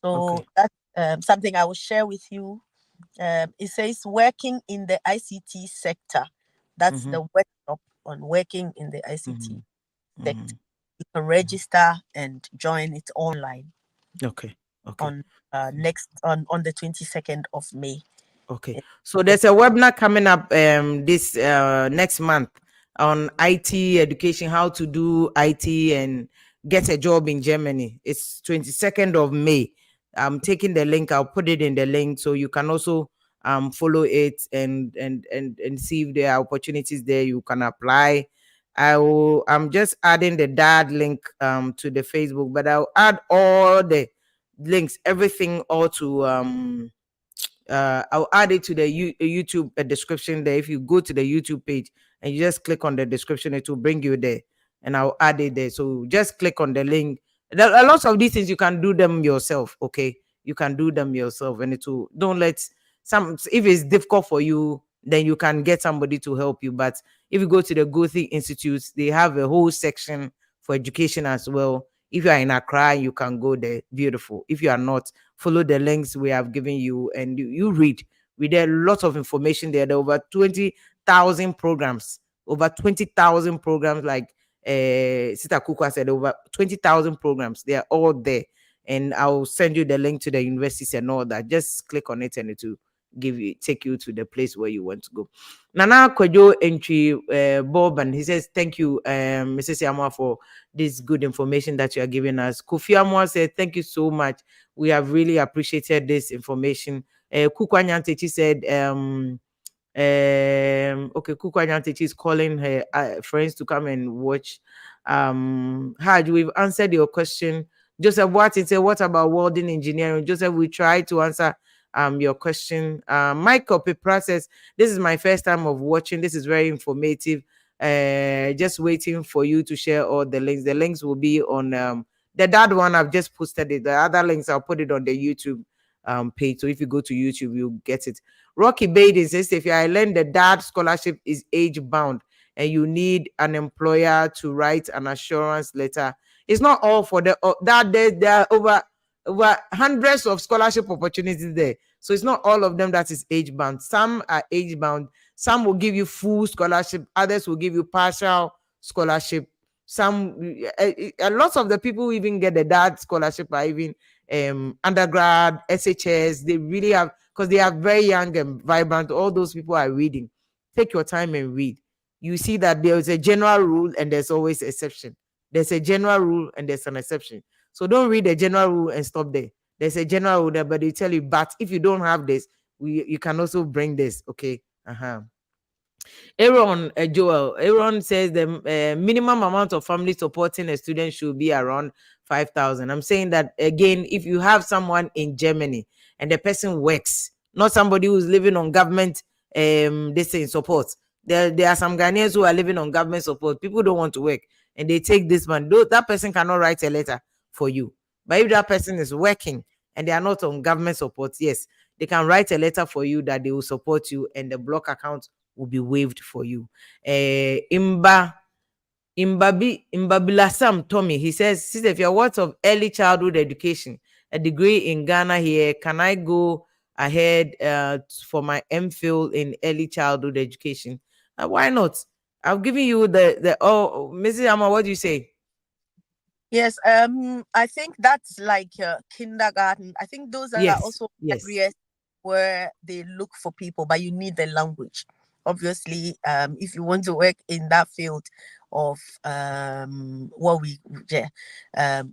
So Okay. that's something I will share with you. It says working in the ICT sector. That's Mm-hmm. the workshop on working in the ICT Mm-hmm. sector. Mm-hmm. You can register and join it online Okay. Okay. on next on the 22nd of May. Okay. It- So there's a webinar coming up this next month on IT education, how to do IT and get a job in Germany. It's 22nd of May. I'm taking the link. I'll put it in the link so you can also follow it and see if there are opportunities there you can apply. I'm just adding the dad link to the Facebook, but I'll add all links, everything, all to I'll add it to the YouTube description there. If you go to the YouTube page and you just click on the description, it will bring you there, and I'll add it there. So just click on the link. There are lots of these things you can do them yourself. Okay, you can do them yourself, and it will, don't let some, if it's difficult for you, then you can get somebody to help you. But if you go to the Goethe Institute, they have a whole section for education as well. If you are in Accra, you can go there. Beautiful. If you are not, follow the links we have given you, and you read. There are lots of information there. There are over 20,000 programs. Over 20,000 programs, like Sita Kukwa said, over 20,000 programs. They are all there. And I'll send you the link to the universities and all that. Just click on it and it will take you to the place where you want to go. Nana Kwejo entry Bob, and he says, thank you, Mrs. Yamwa, for this good information that you are giving us. Kofi Amwa said, thank you so much. We have really appreciated this information. Kukwanyantechi said, okay, Kukwanyantechi is calling her friends to come and watch. Haj, we've answered your question. Joseph Watson said, what about welding engineering? Joseph, we tried to answer your question. Michael Pepra says, this is my first time of watching. This is very informative. Just waiting for you to share all the links. The links will be on the dad one. I've just posted it. The other links, I'll put it on the YouTube page. So if you go to YouTube, you'll get it. Rocky Baden says, if I learn the dad scholarship is age bound and you need an employer to write an assurance letter, it's not all for the that there are over hundreds of scholarship opportunities there. So it's not all of them that is age bound. Some are age bound. Some will give you full scholarship. Others will give you partial scholarship. Some, a lot of the people who even get the dad scholarship are even undergrad, SHS. They really have, because they are very young and vibrant. All those people are reading. Take your time and read. You see that there is a general rule and there's always exception. There's a general rule and there's an exception. So don't read the general rule and stop there. There's a general rule there, but they tell you, but if you don't have this, you can also bring this. Okay. Aaron Joel. Aaron says the minimum amount of family supporting a student should be around 5,000. I'm saying that again, if you have someone in Germany and the person works, not somebody who's living on government they say support. There are some Ghanaians who are living on government support. People don't want to work and they take this man. That person cannot write a letter for you. But if that person is working and they are not on government support, yes, they can write a letter for you that they will support you and the block account will be waived for you. Imbabilasam Tommy, he says, Sister, if you're words of early childhood education, a degree in Ghana here, can I go ahead for my MPhil in early childhood education? Why not? I've given you oh, Mrs. Amma, what do you say? Yes, I think that's like kindergarten. I think those are also areas where they look for people, but you need the language. Obviously, if you want to work in that field of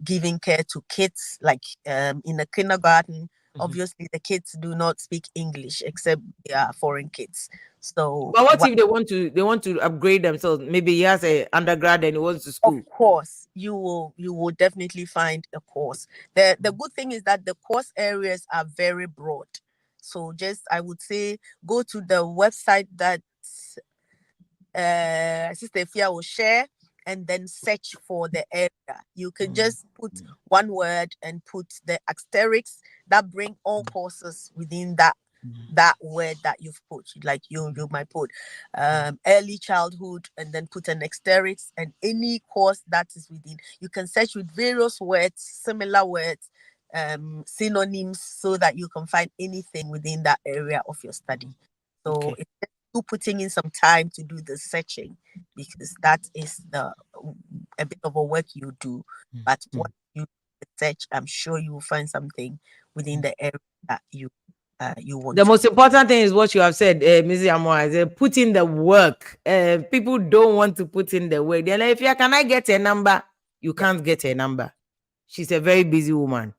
giving care to kids, like in a kindergarten, obviously the kids do not speak English except they are foreign kids. So, but what if they want to upgrade themselves? Maybe he has a undergrad and he wants to school. Of course, you will definitely find a course. The good thing is that the course areas are very broad. So just, I would say, go to the website that Sister Fia will share and then search for the area. You can just put one word and put the asterisks that bring all courses within that word that you've put. Like you might put early childhood and then put an asterisk, and any course that is within. You can search with various words, similar words, synonyms, so that you can find anything within that area of your study. So it's just you putting in some time to do the searching, because that is a bit of a work you do. But once you search, I'm sure you will find something within the area that you want. The most important thing is what you have said, Mrs. Amwa, is put in the work. People don't want to put in the work. They're like, can I get a number? You can't get a number. She's a very busy woman,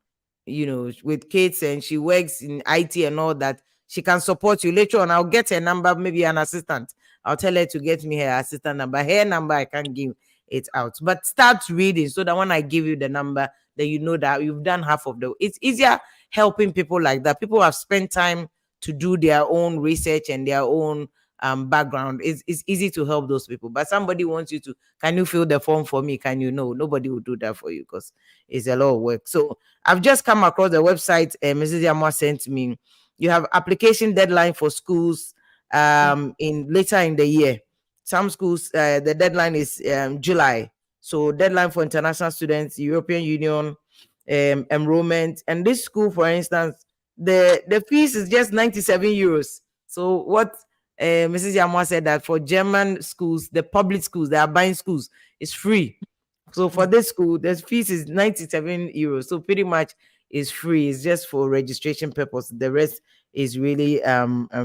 with kids, and she works in IT and all that. She can support you. Later on, I'll get a number, maybe an assistant. I'll tell her to get me her assistant number. Her number, I can't give it out. But start reading so that when I give you the number, then you know that you've done half of the. It's easier helping people like that. People have spent time to do their own research and their own background. It's easy to help those people. But somebody wants you to, can you fill the form for me? Can you know? Nobody will do that for you because it's a lot of work. So I've just come across the website Mrs. Yama sent me. You have application deadline for schools in later in the year. Some schools the deadline is July. So deadline for international students, European Union enrollment, and this school, for instance, the fees is just 97 euros. So what Mrs. Yamwa said that for German schools, the public schools, they are buying schools, is free. So for this school, the fees is 97 euros. So pretty much is free. It's just for registration purpose. The rest is really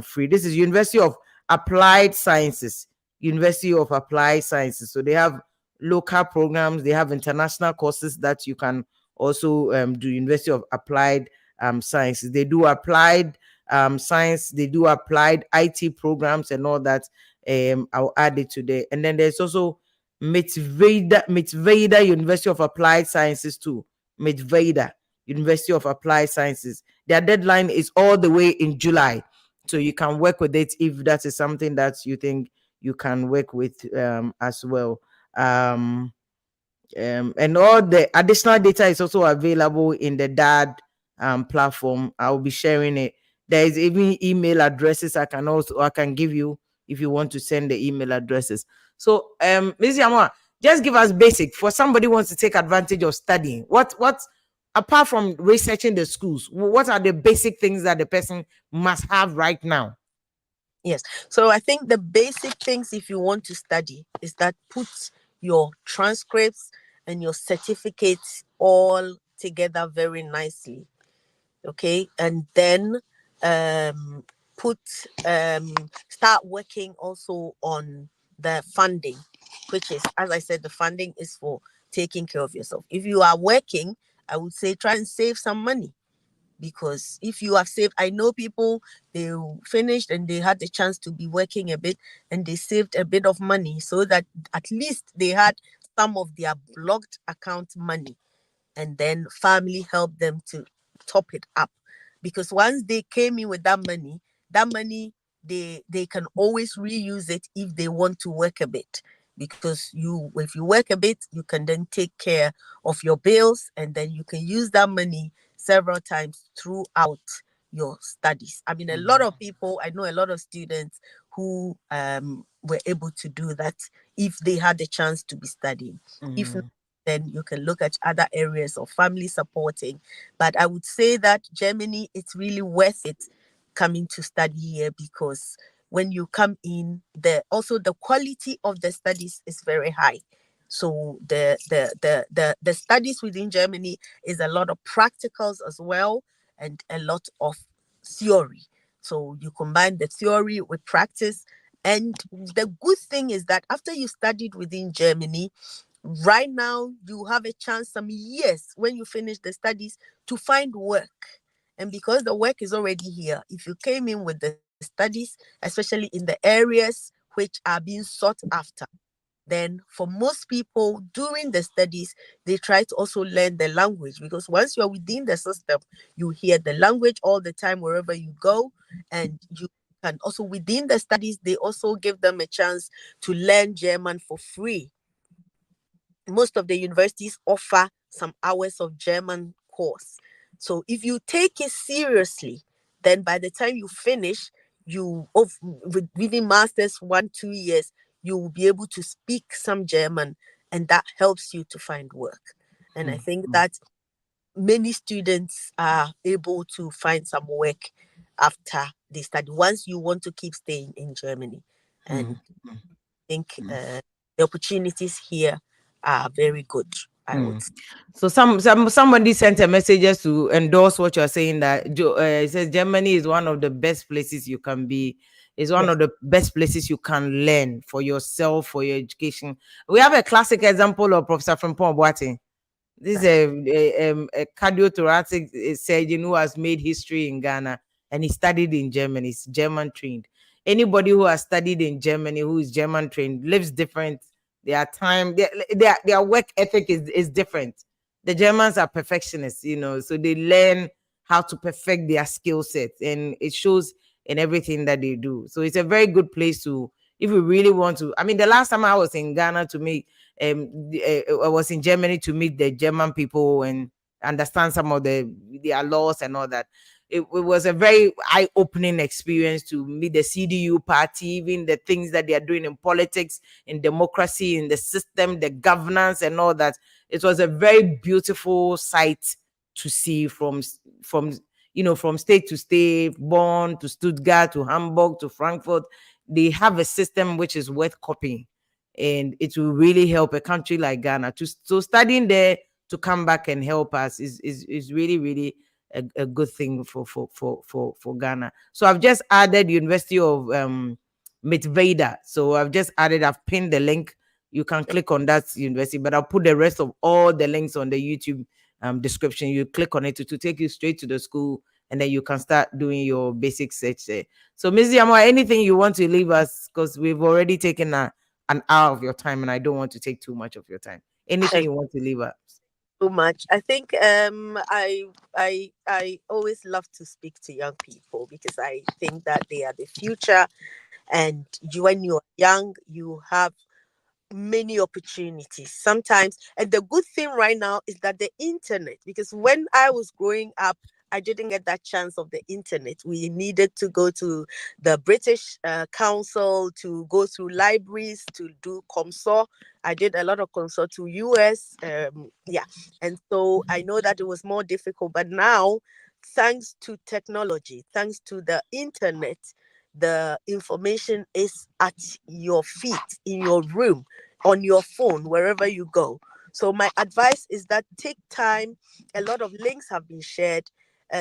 free. This is University of Applied Sciences. University of Applied Sciences. So they have local programs. They have international courses that you can also do. University of Applied Sciences. They do applied science. They do applied IT programs and all that. I'll add it today. And then there's also Mitveda University of Applied Sciences too. Mitveda University of Applied Sciences. Their deadline is all the way in July. So you can work with it if that is something that you think you can work with as well. And all the additional data is also available in the DAD platform. I'll be sharing it. There is even email addresses I can give you if you want to send the email addresses. So Ms. Yamwa, just give us basic for somebody who wants to take advantage of studying. What apart from researching the schools, what are the basic things that the person must have right now? Yes. So I think the basic things if you want to study is that put your transcripts and your certificates all together very nicely. Okay. And then put start working also on the funding, which is, as I said, the funding is for taking care of yourself. If you are working, I would say try and save some money, because if you have saved, I know people, they finished and they had the chance to be working a bit and they saved a bit of money so that at least they had some of their blocked account money, and then family helped them to top it up. Because once they came in with that money they can always reuse it if they want to work a bit. Because if you work a bit, you can then take care of your bills, and then you can use that money several times throughout your studies. I mean, a lot of people, I know a lot of students who were able to do that if they had the chance to be studying. If not, then you can look at other areas of family supporting. But I would say that Germany, it's really worth it coming to study here, because when you come in, the quality of the studies is very high. So the studies within Germany is a lot of practicals as well, and a lot of theory. So you combine the theory with practice. And the good thing is that after you studied within Germany, right now you have a chance some years when you finish the studies to find work. And because the work is already here, if you came in with the studies, especially in the areas which are being sought after, then for most people during the studies, they try to also learn the language, because once you're within the system, you hear the language all the time wherever you go. And you can also, within the studies, they also give them a chance to learn German for free. Most of the universities offer some hours of German course. So if you take it seriously, then by the time you finish, within masters 1-2 years, you will be able to speak some German, and that helps you to find work. And I think that many students are able to find some work after they study, once you want to keep staying in Germany. And think the opportunities here are very good, I would say. So somebody sent a message just to endorse what you're saying, that it says Germany is one of the best places you can be. It's one Yes. of the best places you can learn for yourself, for your education. We have a classic example of Professor Frimpong Boateng. This is Exactly. a cardiothoracic surgeon who has made history in Ghana, and he studied in Germany. He's German trained. Anybody who has studied in Germany, who is German trained, lives different. Their time, their work ethic is different. the Germans are perfectionists, so they learn how to perfect their skill set, and it shows in everything that they do. So it's a very good place to, if we really want to. I mean, the last time I was in Ghana to meet, I was in Germany to meet the German people and understand some of their laws and all that. It was a very eye-opening experience to meet the CDU party, even the things that they are doing in politics, in democracy, in the system, the governance, and all that. It was a very beautiful sight to see from from state to state, Bonn to Stuttgart to Hamburg to Frankfurt. They have a system which is worth copying, and it will really help a country like Ghana to so studying there to come back and help us is really really a good thing for Ghana. So I've just added University of Mitveda. So I've pinned the link. You can click on that university, but I'll put the rest of all the links on the YouTube description. You click on it to take you straight to the school, and then you can start doing your basic search there. So, Ms. Yamwa, anything you want to leave us, because we've already taken an hour of your time, and I don't want to take too much of your time. Anything Thank you want to leave us? you so much. I think I always love to speak to young people because I think that they are the future, and when you're young, you have many opportunities sometimes. And the good thing right now is that the internet, because when I was growing up, I didn't get that chance of the internet. We needed to go to the British Council, to go through libraries, to do ComSo. I did a lot of ComSo to US. Yeah. And so I know that it was more difficult. But now, thanks to technology, thanks to the internet, the information is at your feet, in your room, on your phone, wherever you go. So my advice is that take time. A lot of links have been shared.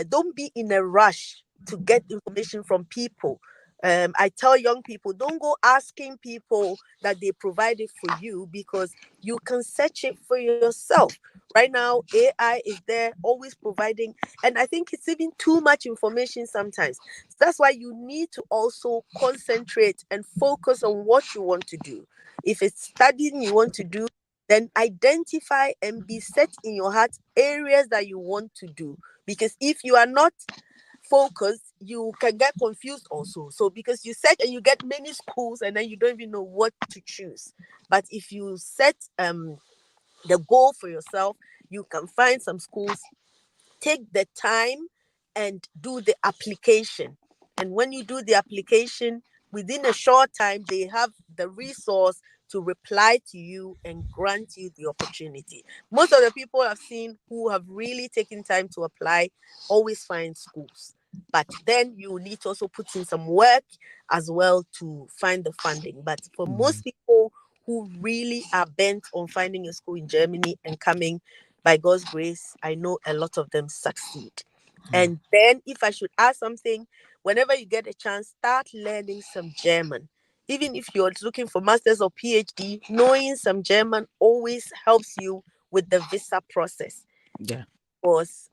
Don't be in a rush to get information from people. I tell young people, don't go asking people that they provide it for you, because you can search it for yourself. Right now, AI is there, always providing, and I think it's even too much information sometimes. That's why you need to also concentrate and focus on what you want to do. If it's studying you want to do, then identify and be set in your heart areas that you want to do. Because if you are not focused, you can get confused also. So because you search and you get many schools and then you don't even know what to choose. But if you set the goal for yourself, you can find some schools. Take the time and do the application. And when you do the application, within a short time, they have the resource to reply to you and grant you the opportunity. Most of the people I've seen who have really taken time to apply always find schools. But then you need to also put in some work as well to find the funding. But for most people who really are bent on finding a school in Germany and coming, by God's grace, I know a lot of them succeed. And then, if I should add something, whenever you get a chance, start learning some German. Even if you're looking for master's or PhD, knowing some German always helps you with the visa process. Yeah. Because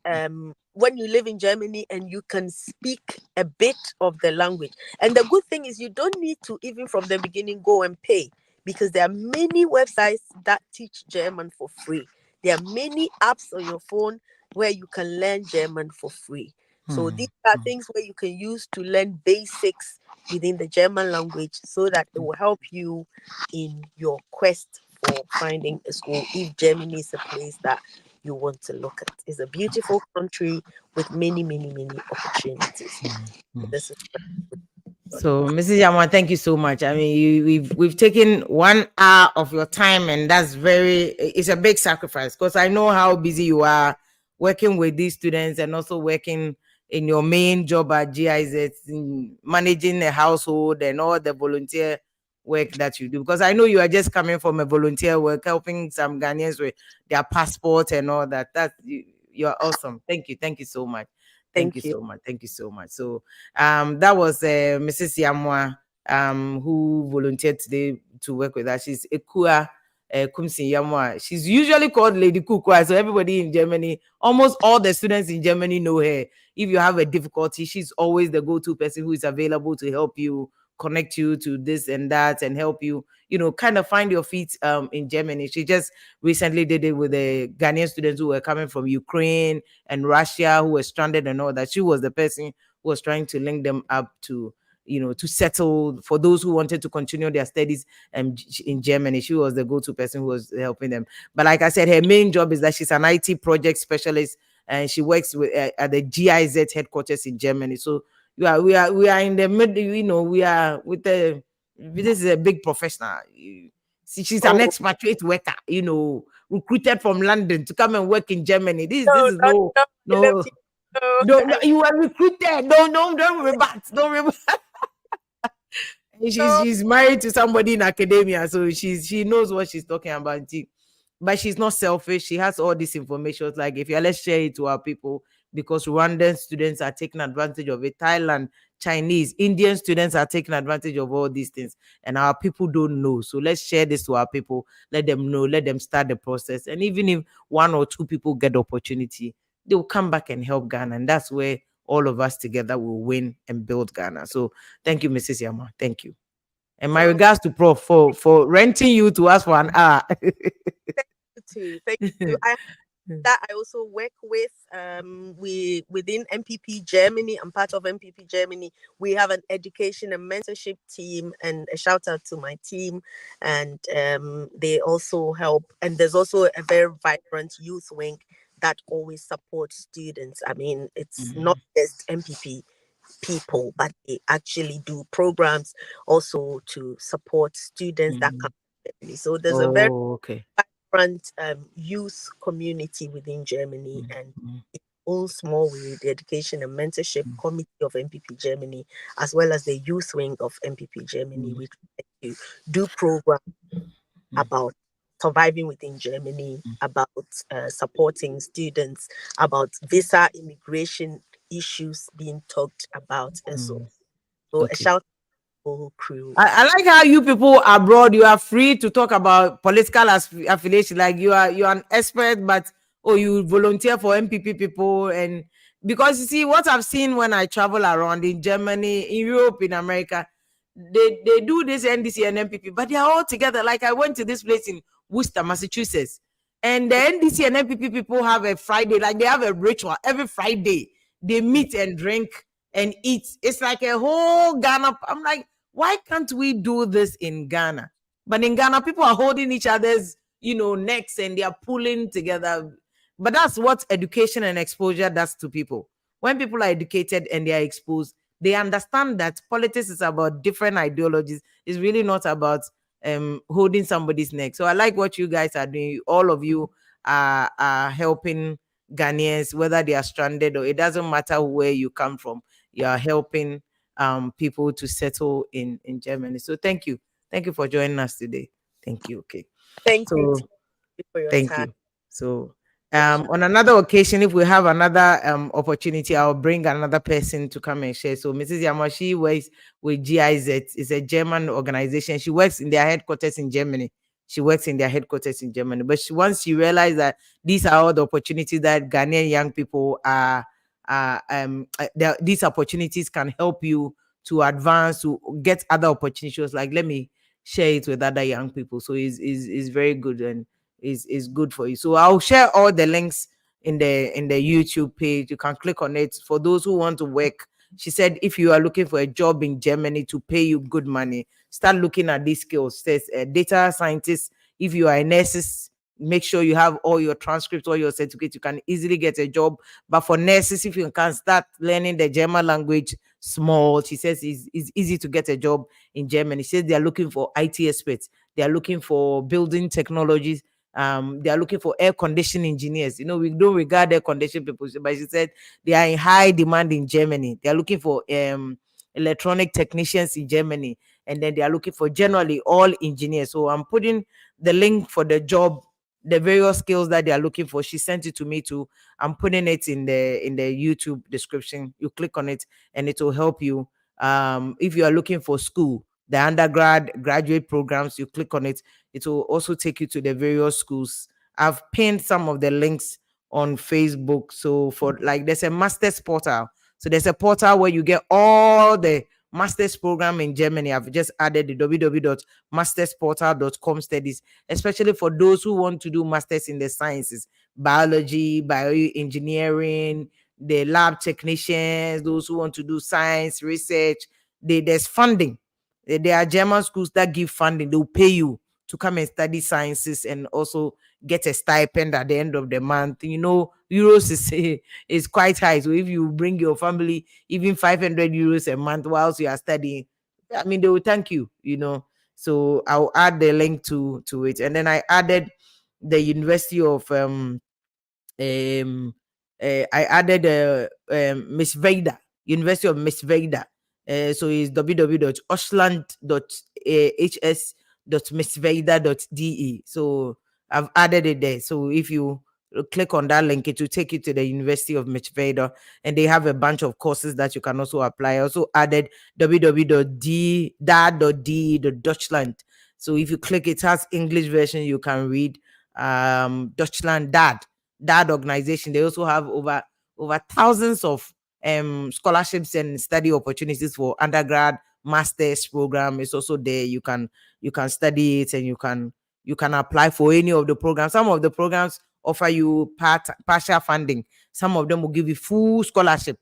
when you live in Germany and you can speak a bit of the language, and the good thing is you don't need to even from the beginning go and pay, because there are many websites that teach German for free. There are many apps on your phone where you can learn German for free. So these are things where you can use to learn basics within the German language, so that it will help you in your quest for finding a school, if Germany is a place that you want to look at. It's a beautiful country with many, many, many opportunities. This is So, Mrs. Yamwa, thank you so much. I mean, we've taken 1 hour of your time, and that's it's a big sacrifice, because I know how busy you are working with these students and also working in your main job at GIZ, in managing a household and all the volunteer work that you do. Because I know you are just coming from a volunteer work, helping some Ghanaians with their passport and all that. You're awesome. Thank you so much. Thank you thank you. so much. Thank you so much. So that was Mrs. Yamwa, who volunteered today to work with us. She's Ekua Kumsi Yamwa. She's usually called Lady Kukwa. So everybody in Germany, almost all the students in Germany know her. If you have a difficulty, she's always the go-to person who is available to help you connect you to this and that and help you, kind of find your feet in Germany. She just recently did it with the Ghanaian students who were coming from Ukraine and Russia who were stranded and all that. She was the person who was trying to link them up to, to settle for those who wanted to continue their studies in Germany. She was the go-to person who was helping them. But like I said, her main job is that she's an IT project specialist and she works with at the GIZ headquarters in Germany. So we are in the middle, we are with the this is a big professional. See, she's an Oh, expatriate worker, recruited from London to come and work in Germany. This no, is not, no not my no lefty. No, no, no, you were recruited. Don't rebut. Don't rebut. She's no. she's married to somebody in academia, so she knows what she's talking about. But she's not selfish. She has all this information. It's like, if you let's share it to our people, because Rwandan students are taking advantage of it. Thailand, Chinese, Indian students are taking advantage of all these things, and our people don't know. So let's share this to our people. Let them know. Let them start the process. And even if one or two people get the opportunity, they will come back and help Ghana, and that's where all of us together will win and build Ghana. So thank you, Mrs. Yama. Thank you. And my Well, regards to Prof for renting you to us for an hour. thank you too. Thank you. That I also work with. We within MPP Germany. I'm part of MPP Germany. We have an education and mentorship team, and a shout out to my team. And they also help. And there's also a very vibrant youth wing that always supports students. I mean, it's not just MPP people, but they actually do programs also to support students that come. So there's a very Oh, okay. vibrant youth community within Germany, and its own small way, the Education and Mentorship Committee of MPP Germany, as well as the Youth Wing of MPP Germany, which try to do programs about surviving within Germany, about supporting students, about visa immigration issues being talked about, and so. So a Okay. shout out to the whole crew. I like how you people abroad, you are free to talk about political affiliation. Like you are an expert, but you volunteer for MPP people. And because you see what I've seen when I travel around in Germany, in Europe, in America, they do this NDC and MPP, but they are all together. Like I went to this place in Worcester, Massachusetts, and the NDC and MPP people have a Friday, like they have a ritual every Friday. They meet and drink and eat. It's like a whole Ghana. I'm like, why can't we do this in Ghana? But in Ghana, people are holding each other's, necks and they are pulling together. But that's what education and exposure does to people. When people are educated and they are exposed, they understand that politics is about different ideologies. It's really not about holding somebody's neck. So I like what you guys are doing. All of you are helping Ghanaians, whether they are stranded or it doesn't matter where you come from. You are helping people to settle in Germany. So thank you for joining us today. Thank you. Okay. Thank you So for your thank time. you. So, Pleasure. on another occasion, if we have another opportunity, I'll bring another person to come and share. So, Mrs. Yamashi works with GIZ. It's a German organization. She works in their headquarters in Germany. She works in their headquarters in Germany. But once she realized that these are all the opportunities that Ghanaian young people these opportunities can help you to advance, to get other opportunities. She was like, let me share it with other young people. So it's very good, and is good for you. So I'll share all the links in the YouTube page. You can click on it for those who want to work. She said if you are looking for a job in Germany to pay you good money, start looking at these skills. Says data scientist. If you are a nurses, make sure you have all your transcripts, all your certificates. You can easily get a job. But for nurses, if you can start learning the German language small, she says it's easy to get a job in Germany. She says they are looking for IT experts. They are looking for building technologies. They are looking for air conditioning engineers. We don't regard air conditioning people, but she said they are in high demand in Germany. They are looking for electronic technicians in Germany, and then they are looking for generally all engineers. So I'm putting the link for the job, the various skills that they are looking for. She sent it to me too. I'm putting it in the YouTube description. You click on it and it will help you. If you are looking for school, the undergrad, graduate programs, you click on it. It will also take you to the various schools. I've pinned some of the links on Facebook. So for like there's a master's portal. So there's a portal where you get all the master's program in Germany, I've just added the www.mastersportal.com studies, especially for those who want to do masters in the sciences, biology, bioengineering, the lab technicians, those who want to do science research. There's funding. There are German schools that give funding. They'll pay you to come and study sciences and also get a stipend at the end of the month. Euros is quite high. So if you bring your family even 500 euros a month whilst you are studying, I mean, they will thank you. So I'll add the link to it. And then I added the University of um I added Miss Veda, University of Miss Veda. So it's www.osland.hs.missveda.de. So I've added it there. So if you click on that link, it will take you to the University of Miss Veda, and they have a bunch of courses that you can also apply. I also added www.dad.de.deutschland. So if you click, it has English version. You can read Deutschland Dad that organization. They also have over thousands of scholarships and study opportunities for undergrad, master's program. It's also there. You can study it, and you can apply for any of the programs. Some of the programs offer you partial funding. Some of them will give you full scholarship.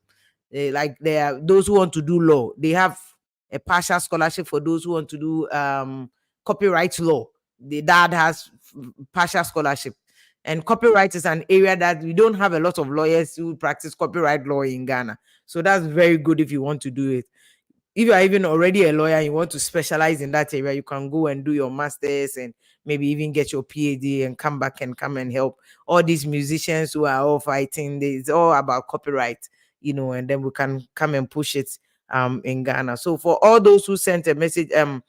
Like there are those who want to do law, they have a partial scholarship. For those who want to do copyright law, the dad has partial scholarship. And copyright is an area that we don't have a lot of lawyers who practice copyright law in Ghana. So that's very good if you want to do it. If you are even already a lawyer and you want to specialize in that area, you can go and do your masters and maybe even get your PhD and come and help all these musicians who are all fighting. It's all about copyright, and then we can come and push it in Ghana. So for all those who sent a message, I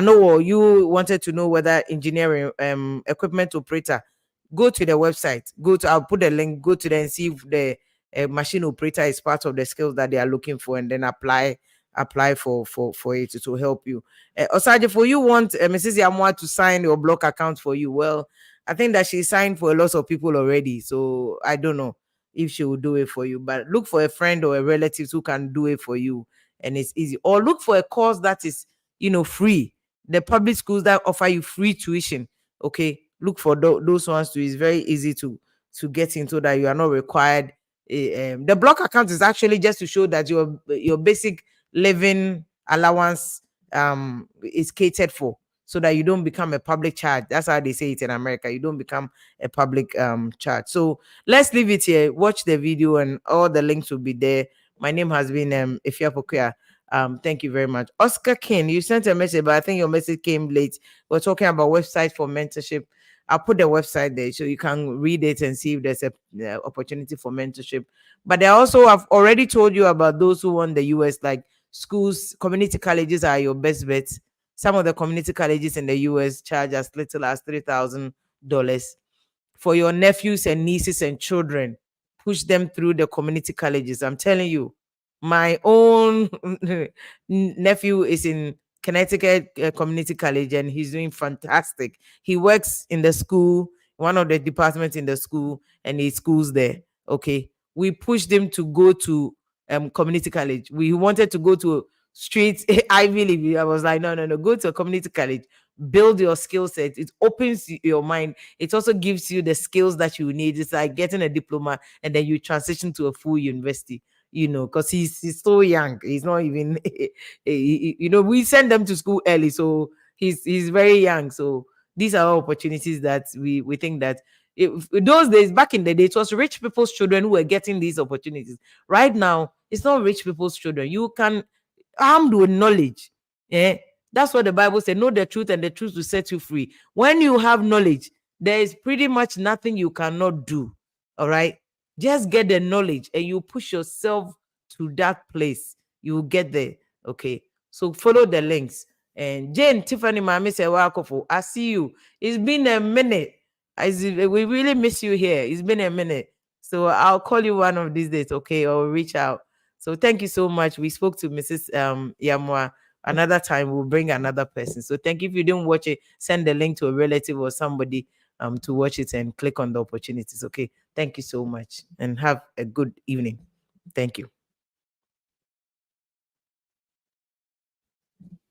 know you wanted to know whether engineering equipment operator, go to the website. I'll put a link. Go to there and see if the machine operator is part of the skills that they are looking for, and then apply for it to help you. Osaje, for you want Mrs. Yamwa to sign your block account for you. Well, I think that she signed for a lot of people already, so I don't know if she will do it for you. But look for a friend or a relative who can do it for you, and it's easy. Or look for a course that is free. The public schools that offer you free tuition. Okay, look for those ones too. It's very easy to get into that. You are not required. The block account is actually just to show that your basic living allowance is catered for, so that you don't become a public charge. That's how they say it in America. You don't become a public charge. So let's leave it here. Watch the video, and all the links will be there. My name has been Ifya Pokuya. Thank you very much. Oscar King, you sent a message, but I think your message came late. We're talking about websites for mentorship. I'll put the website there so you can read it and see if there's a opportunity for mentorship. But I also have already told you about those who want the US, like schools. Community colleges are your best bets. Some of the community colleges in the US charge as little as $3,000 for your nephews and nieces and children. Push them through the community colleges. I'm telling you, my own nephew is in Connecticut Community College, and he's doing fantastic. He works in the school, one of the departments in the school, and he schools there. Okay, we pushed him to go to community college. We wanted to go to straight Ivy League. I was like, no, no, no, go to a community college. Build your skill set. It opens your mind. It also gives you the skills that you need. It's like getting a diploma and then you transition to a full university. Because he's so young. He's not even, we send them to school early, so he's very young. So these are all opportunities that we think that those days, back in the day, it was rich people's children who were getting these opportunities. Right now, it's not rich people's children. You can armed with knowledge. Yeah, that's what the Bible said. Know the truth, and the truth will set you free. When you have knowledge, there is pretty much nothing you cannot do. All right. Just get the knowledge and you push yourself to that place. You will get there. Okay. So follow the links. And Jane, Tiffany, Mami, say, welcome. I see you. It's been a minute. We really miss you here. It's been a minute. So I'll call you one of these days, okay? Or reach out. So thank you so much. We spoke to Mrs. Yamwa. Another time we'll bring another person. So thank you. If you didn't watch it, send the link to a relative or somebody to watch it and click on the opportunities. Okay. Thank you so much and have a good evening. Thank you.